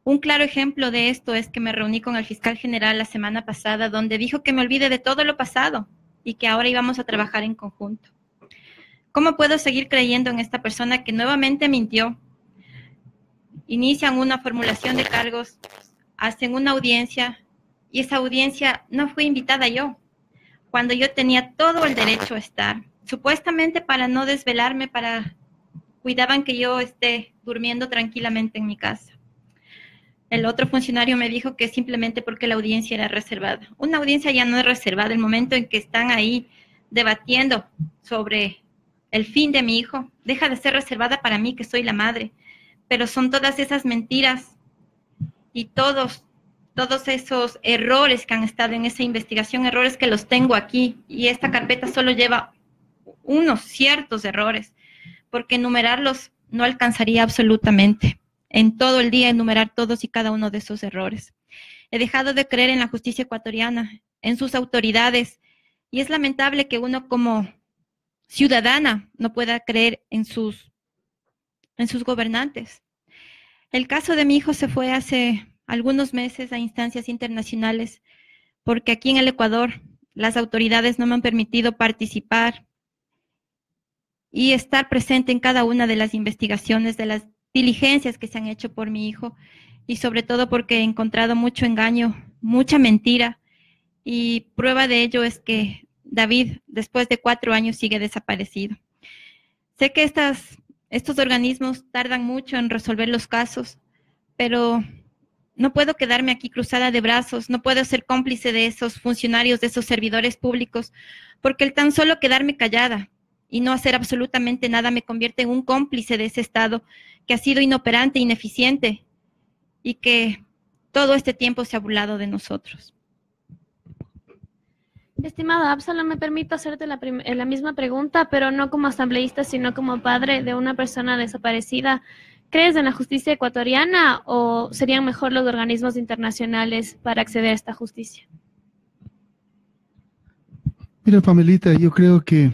Un claro ejemplo de esto es que me reuní con el fiscal general la semana pasada, donde dijo que me olvide de todo lo pasado y que ahora íbamos a trabajar en conjunto. ¿Cómo puedo seguir creyendo en esta persona que nuevamente mintió? Inician una formulación de cargos, hacen una audiencia y esa audiencia no fui invitada yo, cuando yo tenía todo el derecho a estar, supuestamente para no desvelarme, cuidaban que yo esté durmiendo tranquilamente en mi casa. El otro funcionario me dijo que simplemente porque la audiencia era reservada. Una audiencia ya no es reservada. El momento en que están ahí debatiendo sobre el fin de mi hijo, deja de ser reservada para mí, que soy la madre. Pero son todas esas mentiras y todos esos errores que han estado en esa investigación, errores que los tengo aquí. Y esta carpeta solo lleva unos ciertos errores, porque enumerarlos no alcanzaría absolutamente. En todo el día enumerar todos y cada uno de esos errores. He dejado de creer en la justicia ecuatoriana, en sus autoridades, y es lamentable que uno como ciudadana no pueda creer en sus gobernantes. El caso de mi hijo se fue hace algunos meses a instancias internacionales, porque aquí en el Ecuador las autoridades no me han permitido participar y estar presente en cada una de las investigaciones, de las diligencias que se han hecho por mi hijo, y sobre todo porque he encontrado mucho engaño, mucha mentira, y prueba de ello es que David, después de 4 años, sigue desaparecido. Sé que estos organismos tardan mucho en resolver los casos, pero no puedo quedarme aquí cruzada de brazos, no puedo ser cómplice de esos funcionarios, de esos servidores públicos, porque el tan solo quedarme callada y no hacer absolutamente nada me convierte en un cómplice de ese Estado que ha sido inoperante, ineficiente y que todo este tiempo se ha burlado de nosotros. Estimada Absalom, me permito hacerte la misma pregunta, pero no como asambleísta, sino como padre de una persona desaparecida. ¿Crees en la justicia ecuatoriana o serían mejor los organismos internacionales para acceder a esta justicia? Mira, Pamelita, yo creo que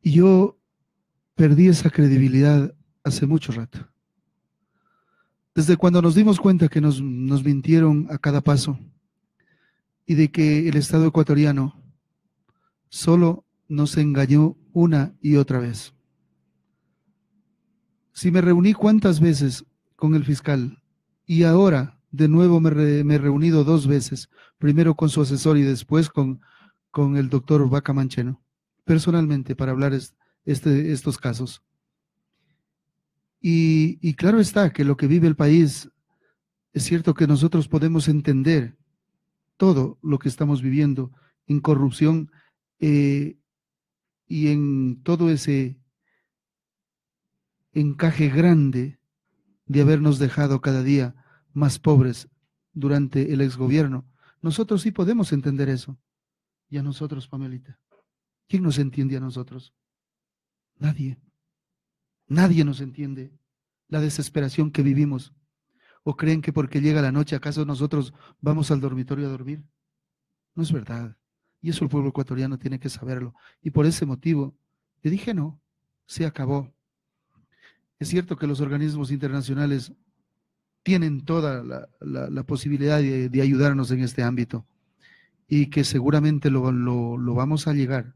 yo perdí esa credibilidad hace mucho rato. Desde cuando nos dimos cuenta que nos mintieron a cada paso y de que el Estado ecuatoriano solo nos engañó una y otra vez. Si me reuní cuántas veces con el fiscal y ahora de nuevo me he reunido 2 veces, primero con su asesor y después con con el doctor Vaca Mancheno, personalmente, para hablar estos casos. Y claro está que lo que vive el país, es cierto que nosotros podemos entender todo lo que estamos viviendo en corrupción y en todo ese encaje grande de habernos dejado cada día más pobres durante el exgobierno. Nosotros sí podemos entender eso. ¿Y a nosotros, Pamelita? ¿Quién nos entiende a nosotros? Nadie. Nadie nos entiende la desesperación que vivimos. ¿O creen que porque llega la noche, acaso nosotros vamos al dormitorio a dormir? No es verdad. Y eso el pueblo ecuatoriano tiene que saberlo. Y por ese motivo, le dije no, se acabó. Es cierto que los organismos internacionales tienen toda la posibilidad de ayudarnos en este ámbito y que seguramente lo vamos a llegar.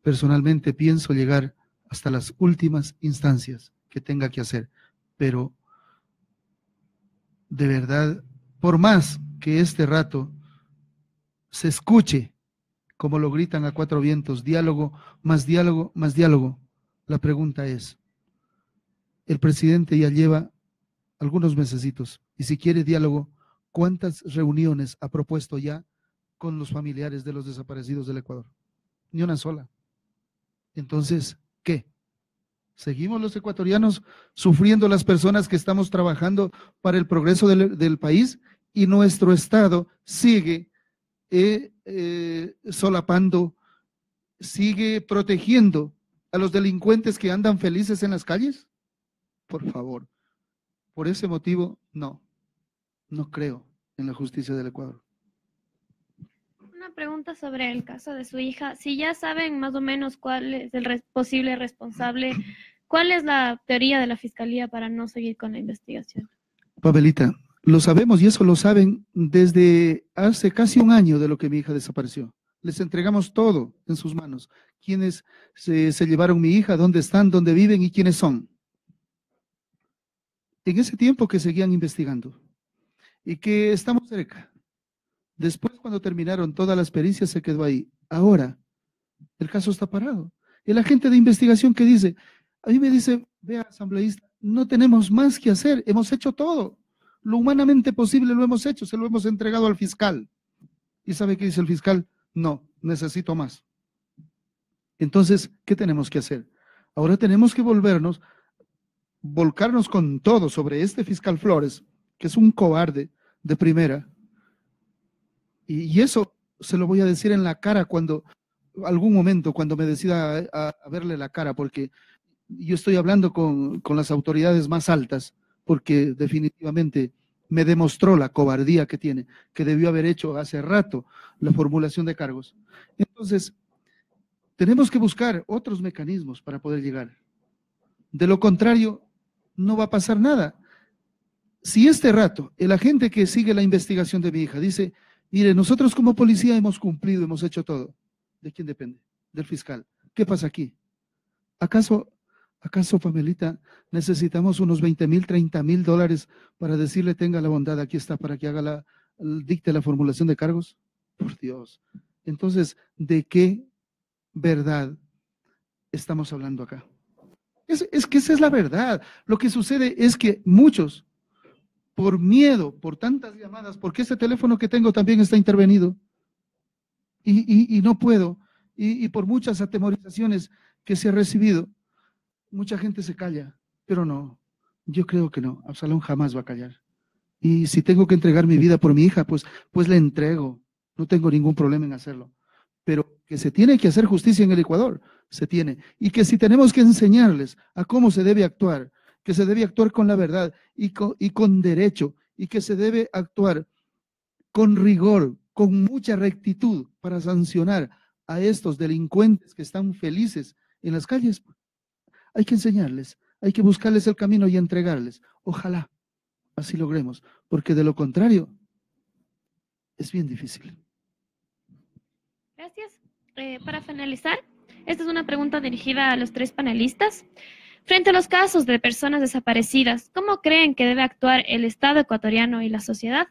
Personalmente pienso llegar hasta las últimas instancias que tenga que hacer, pero de verdad, por más que este rato se escuche, como lo gritan a cuatro vientos, diálogo, más diálogo, más diálogo, la pregunta es, el presidente ya lleva algunos mesecitos, y si quiere diálogo, ¿cuántas reuniones ha propuesto ya con los familiares de los desaparecidos del Ecuador? Ni una sola. Entonces, ¿qué? ¿Seguimos los ecuatorianos sufriendo las personas que estamos trabajando para el progreso del país y nuestro Estado sigue solapando, sigue protegiendo a los delincuentes que andan felices en las calles? Por favor. Por ese motivo, no creo en la justicia del Ecuador. Una pregunta sobre el caso de su hija. Si ya saben más o menos cuál es el posible responsable, ¿cuál es la teoría de la Fiscalía para no seguir con la investigación? Pamelita, lo sabemos y eso lo saben desde hace casi un año de lo que mi hija desapareció. Les entregamos todo en sus manos. Quiénes se llevaron mi hija, dónde están, dónde viven y quiénes son. En ese tiempo que seguían investigando y que estamos cerca. Después, cuando terminaron todas las pericias, se quedó ahí. Ahora, el caso está parado. El agente de investigación que dice, a mí me dice, vea, asambleísta, no tenemos más que hacer, hemos hecho todo. Lo humanamente posible lo hemos hecho, se lo hemos entregado al fiscal. ¿Y sabe qué dice el fiscal? No, necesito más. Entonces, ¿qué tenemos que hacer? Ahora tenemos que volcarnos con todo sobre este fiscal Flores, que es un cobarde de primera. Y eso se lo voy a decir en la cara algún momento, cuando me decida a verle la cara, porque yo estoy hablando con las autoridades más altas, porque definitivamente me demostró la cobardía que tiene, que debió haber hecho hace rato la formulación de cargos. Entonces, tenemos que buscar otros mecanismos para poder llegar. De lo contrario, no va a pasar nada. Si este rato el agente que sigue la investigación de mi hija dice, mire, nosotros como policía hemos cumplido, hemos hecho todo, ¿de quién depende? Del fiscal. ¿Qué pasa aquí? ¿Acaso, Pamelita, necesitamos unos 20,000, 30,000 dólares para decirle, tenga la bondad, aquí está, para que dicte la formulación de cargos? Por Dios. Entonces, ¿de qué verdad estamos hablando acá? Es que esa es la verdad. Lo que sucede es que muchos, por miedo, por tantas llamadas, porque este teléfono que tengo también está intervenido y no puedo, y por muchas atemorizaciones que se ha recibido, mucha gente se calla, pero no, yo creo que no, Absalón jamás va a callar. Y si tengo que entregar mi vida por mi hija, pues le entrego, no tengo ningún problema en hacerlo. Pero que se tiene que hacer justicia en el Ecuador, se tiene. Y que si tenemos que enseñarles a cómo se debe actuar, que se debe actuar con la verdad y con derecho, y que se debe actuar con rigor, con mucha rectitud para sancionar a estos delincuentes que están felices en las calles, hay que enseñarles, hay que buscarles el camino y entregarles. Ojalá así logremos, porque de lo contrario es bien difícil. Gracias. Para finalizar, esta es una pregunta dirigida a los tres panelistas. Frente a los casos de personas desaparecidas, ¿cómo creen que debe actuar el Estado ecuatoriano y la sociedad?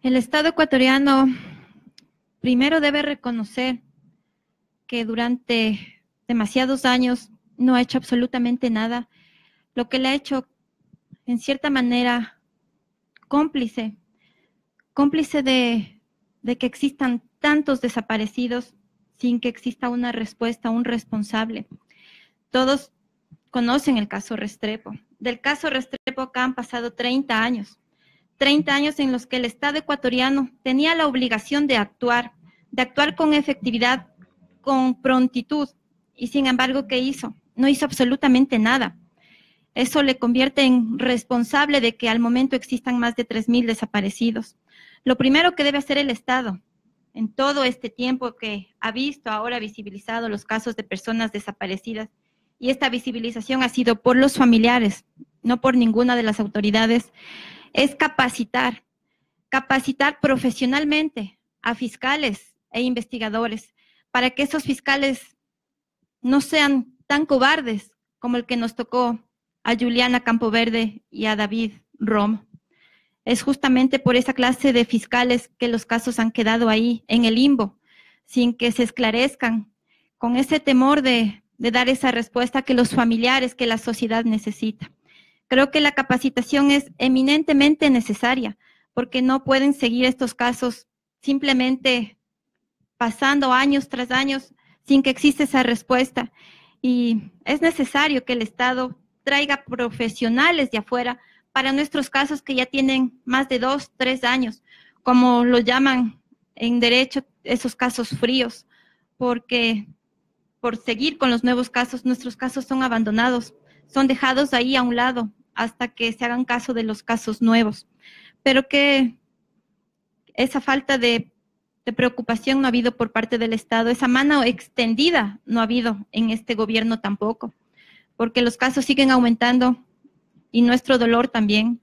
El Estado ecuatoriano primero debe reconocer que durante demasiados años no ha hecho absolutamente nada, lo que le ha hecho, en cierta manera, cómplice de que existan tantos desaparecidos sin que exista una respuesta, un responsable. Todos conocen el caso Restrepo. Del caso Restrepo acá han pasado 30 años en los que el Estado ecuatoriano tenía la obligación de actuar con efectividad, con prontitud, y sin embargo, ¿qué hizo? No hizo absolutamente nada. Eso le convierte en responsable de que al momento existan más de 3.000 desaparecidos. Lo primero que debe hacer el Estado, en todo este tiempo que ha visto, ahora visibilizado los casos de personas desaparecidas, y esta visibilización ha sido por los familiares, no por ninguna de las autoridades, es capacitar profesionalmente a fiscales e investigadores para que esos fiscales no sean tan cobardes como el que nos tocó a Juliana Campoverde y a David Romo. Es justamente por esa clase de fiscales que los casos han quedado ahí en el limbo, sin que se esclarezcan, con ese temor de dar esa respuesta que los familiares, que la sociedad necesita. Creo que la capacitación es eminentemente necesaria, porque no pueden seguir estos casos simplemente pasando años tras años sin que exista esa respuesta. Y es necesario que el Estado traiga profesionales de afuera para nuestros casos que ya tienen más de 2, 3 años, como lo llaman en derecho esos casos fríos, porque por seguir con los nuevos casos, nuestros casos son abandonados, son dejados ahí a un lado hasta que se hagan caso de los casos nuevos. Pero que esa falta de preocupación no ha habido por parte del Estado, esa mano extendida no ha habido en este gobierno tampoco, porque los casos siguen aumentando y nuestro dolor también.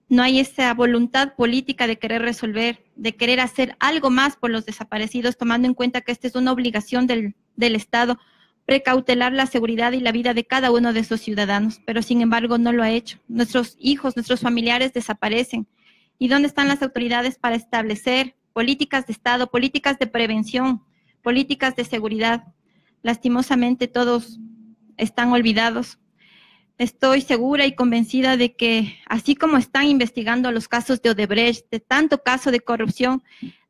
No hay esa voluntad política de querer resolver, de querer hacer algo más por los desaparecidos, tomando en cuenta que esta es una obligación del Estado, precautelar la seguridad y la vida de cada uno de sus ciudadanos, pero sin embargo no lo ha hecho. Nuestros hijos, nuestros familiares desaparecen. ¿Y dónde están las autoridades para establecer políticas de Estado, políticas de prevención, políticas de seguridad? Lastimosamente todos están olvidados. Estoy segura y convencida de que así como están investigando los casos de Odebrecht, de tanto caso de corrupción,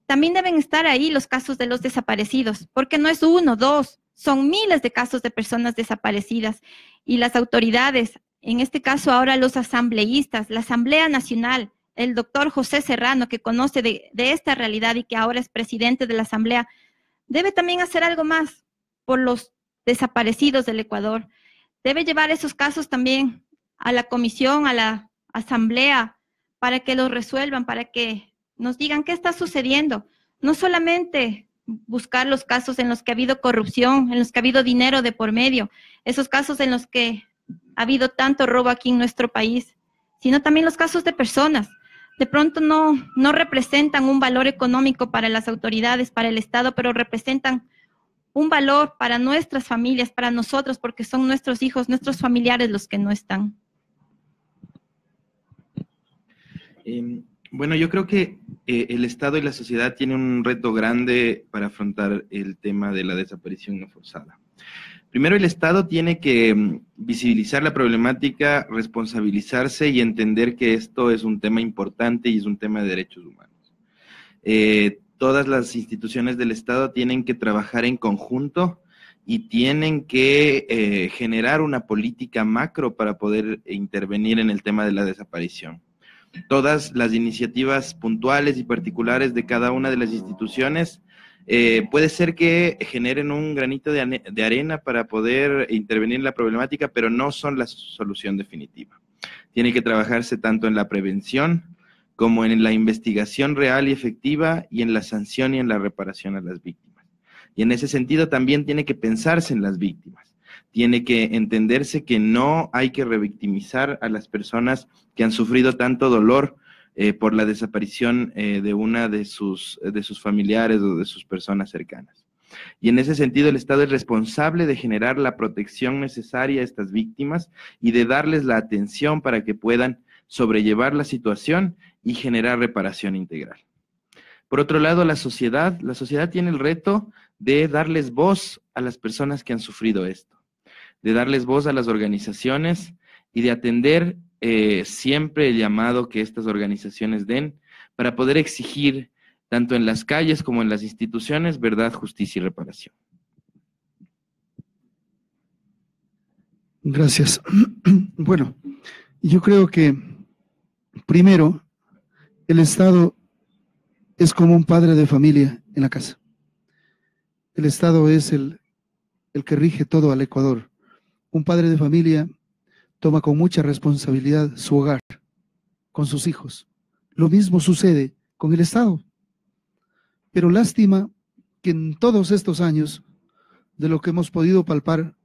también deben estar ahí los casos de los desaparecidos, porque no es 1, 2, son miles de casos de personas desaparecidas. Y las autoridades, en este caso ahora los asambleístas, la Asamblea Nacional, el doctor José Serrano, que conoce de esta realidad y que ahora es presidente de la Asamblea, debe también hacer algo más por los desaparecidos del Ecuador. Debe llevar esos casos también a la comisión, a la Asamblea, para que los resuelvan, para que nos digan qué está sucediendo. No solamente buscar los casos en los que ha habido corrupción, en los que ha habido dinero de por medio, esos casos en los que ha habido tanto robo aquí en nuestro país, sino también los casos de personas. De pronto no representan un valor económico para las autoridades, para el Estado, pero representan un valor para nuestras familias, para nosotros, porque son nuestros hijos, nuestros familiares los que no están. Bueno, yo creo que el Estado y la sociedad tienen un reto grande para afrontar el tema de la desaparición no forzada. Primero, el Estado tiene que visibilizar la problemática, responsabilizarse y entender que esto es un tema importante y es un tema de derechos humanos. Todas las instituciones del Estado tienen que trabajar en conjunto y tienen que generar una política macro para poder intervenir en el tema de la desaparición. Todas las iniciativas puntuales y particulares de cada una de las instituciones puede ser que generen un granito de arena para poder intervenir en la problemática, pero no son la solución definitiva. Tiene que trabajarse tanto en la prevención como en la investigación real y efectiva y en la sanción y en la reparación a las víctimas. Y en ese sentido también tiene que pensarse en las víctimas. Tiene que entenderse que no hay que revictimizar a las personas que han sufrido tanto dolor por la desaparición de una de sus familiares o de sus personas cercanas. Y en ese sentido el Estado es responsable de generar la protección necesaria a estas víctimas y de darles la atención para que puedan sobrellevar la situación y generar reparación integral. Por otro lado, la sociedad tiene el reto de darles voz a las personas que han sufrido esto, de darles voz a las organizaciones y de atender siempre el llamado que estas organizaciones den para poder exigir, tanto en las calles como en las instituciones, verdad, justicia y reparación. Gracias. Bueno, yo creo que primero el Estado es como un padre de familia en la casa. El Estado es el que rige todo al Ecuador. Un padre de familia toma con mucha responsabilidad su hogar, con sus hijos. Lo mismo sucede con el Estado. Pero lástima que en todos estos años, de lo que hemos podido palpar,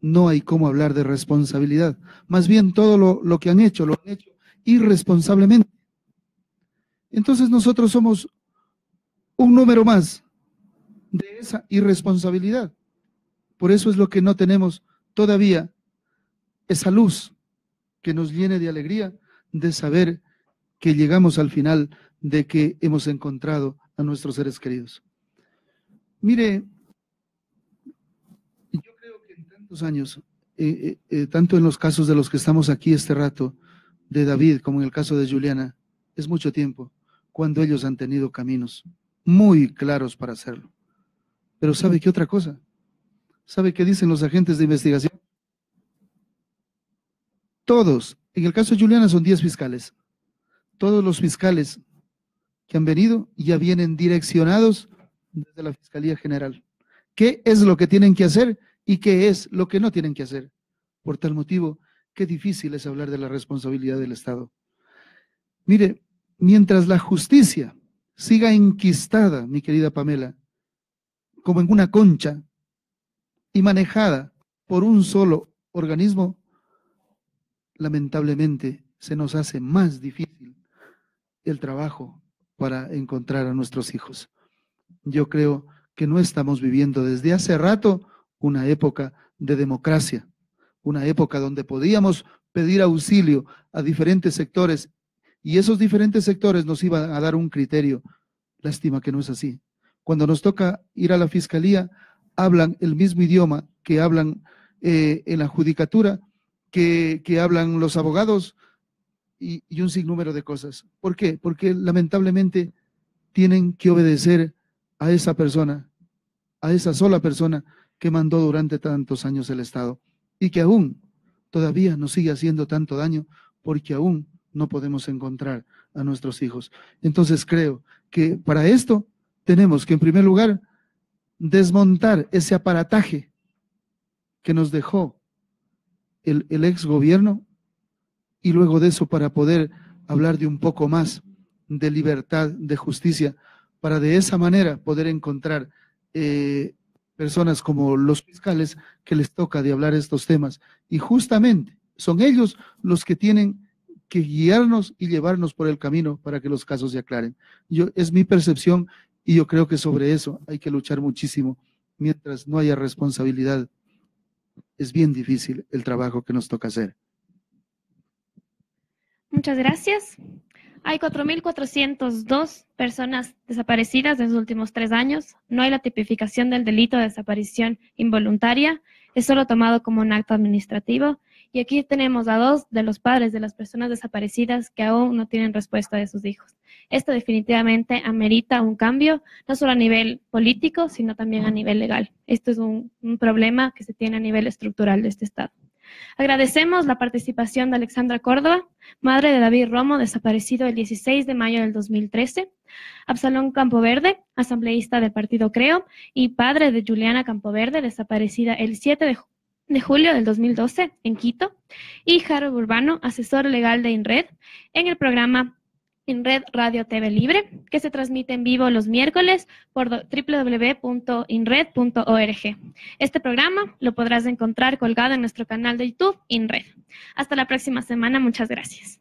no hay cómo hablar de responsabilidad. Más bien todo lo que han hecho, lo han hecho irresponsablemente. Entonces nosotros somos un número más de esa irresponsabilidad. Por eso es lo que no tenemos todavía esa luz que nos llene de alegría de saber que llegamos al final de que hemos encontrado a nuestros seres queridos. Mire, yo creo que en tantos años, tanto en los casos de los que estamos aquí este rato, de David como en el caso de Juliana, es mucho tiempo cuando ellos han tenido caminos muy claros para hacerlo. Pero ¿sabe qué otra cosa? ¿Sabe qué dicen los agentes de investigación? Todos, en el caso de Juliana son 10 fiscales. Todos los fiscales que han venido ya vienen direccionados desde la Fiscalía General. ¿Qué es lo que tienen que hacer y qué es lo que no tienen que hacer? Por tal motivo, qué difícil es hablar de la responsabilidad del Estado. Mire, mientras la justicia siga enquistada, mi querida Pamela, como en una concha y manejada por un solo organismo, lamentablemente se nos hace más difícil el trabajo para encontrar a nuestros hijos. Yo creo que no estamos viviendo desde hace rato una época de democracia, una época donde podíamos pedir auxilio a diferentes sectores y esos diferentes sectores nos iban a dar un criterio. Lástima que no es así. Cuando nos toca ir a la fiscalía, hablan el mismo idioma que hablan en la judicatura, que hablan los abogados y un sinnúmero de cosas. ¿Por qué? Porque lamentablemente tienen que obedecer a esa persona, a esa sola persona que mandó durante tantos años el Estado y que aún todavía nos sigue haciendo tanto daño porque aún no podemos encontrar a nuestros hijos. Entonces creo que para esto tenemos que en primer lugar desmontar ese aparataje que nos dejó el ex gobierno y luego de eso para poder hablar de un poco más de libertad, de justicia, para de esa manera poder encontrar personas como los fiscales que les toca de hablar estos temas. Y justamente son ellos los que tienen que guiarnos y llevarnos por el camino para que los casos se aclaren. Es mi percepción y yo creo que sobre eso hay que luchar muchísimo. Mientras no haya responsabilidad, es bien difícil el trabajo que nos toca hacer. Muchas gracias. Hay 4.402 personas desaparecidas en los últimos 3 años. No hay la tipificación del delito de desaparición involuntaria. Es solo tomado como un acto administrativo. Y aquí tenemos a 2 de los padres de las personas desaparecidas que aún no tienen respuesta de sus hijos. Esto definitivamente amerita un cambio, no solo a nivel político, sino también a nivel legal. Esto es un problema que se tiene a nivel estructural de este Estado. Agradecemos la participación de Alexandra Córdoba, madre de David Romo, desaparecido el 16 de mayo del 2013, Absalón Campoverde, asambleísta del partido Creo, y padre de Juliana Campoverde, desaparecida el 7 de julio del 2012 en Quito, y Harold Urbano, asesor legal de INRED, en el programa INRED Radio TV Libre, que se transmite en vivo los miércoles por www.inred.org. Este programa lo podrás encontrar colgado en nuestro canal de YouTube INRED. Hasta la próxima semana, muchas gracias.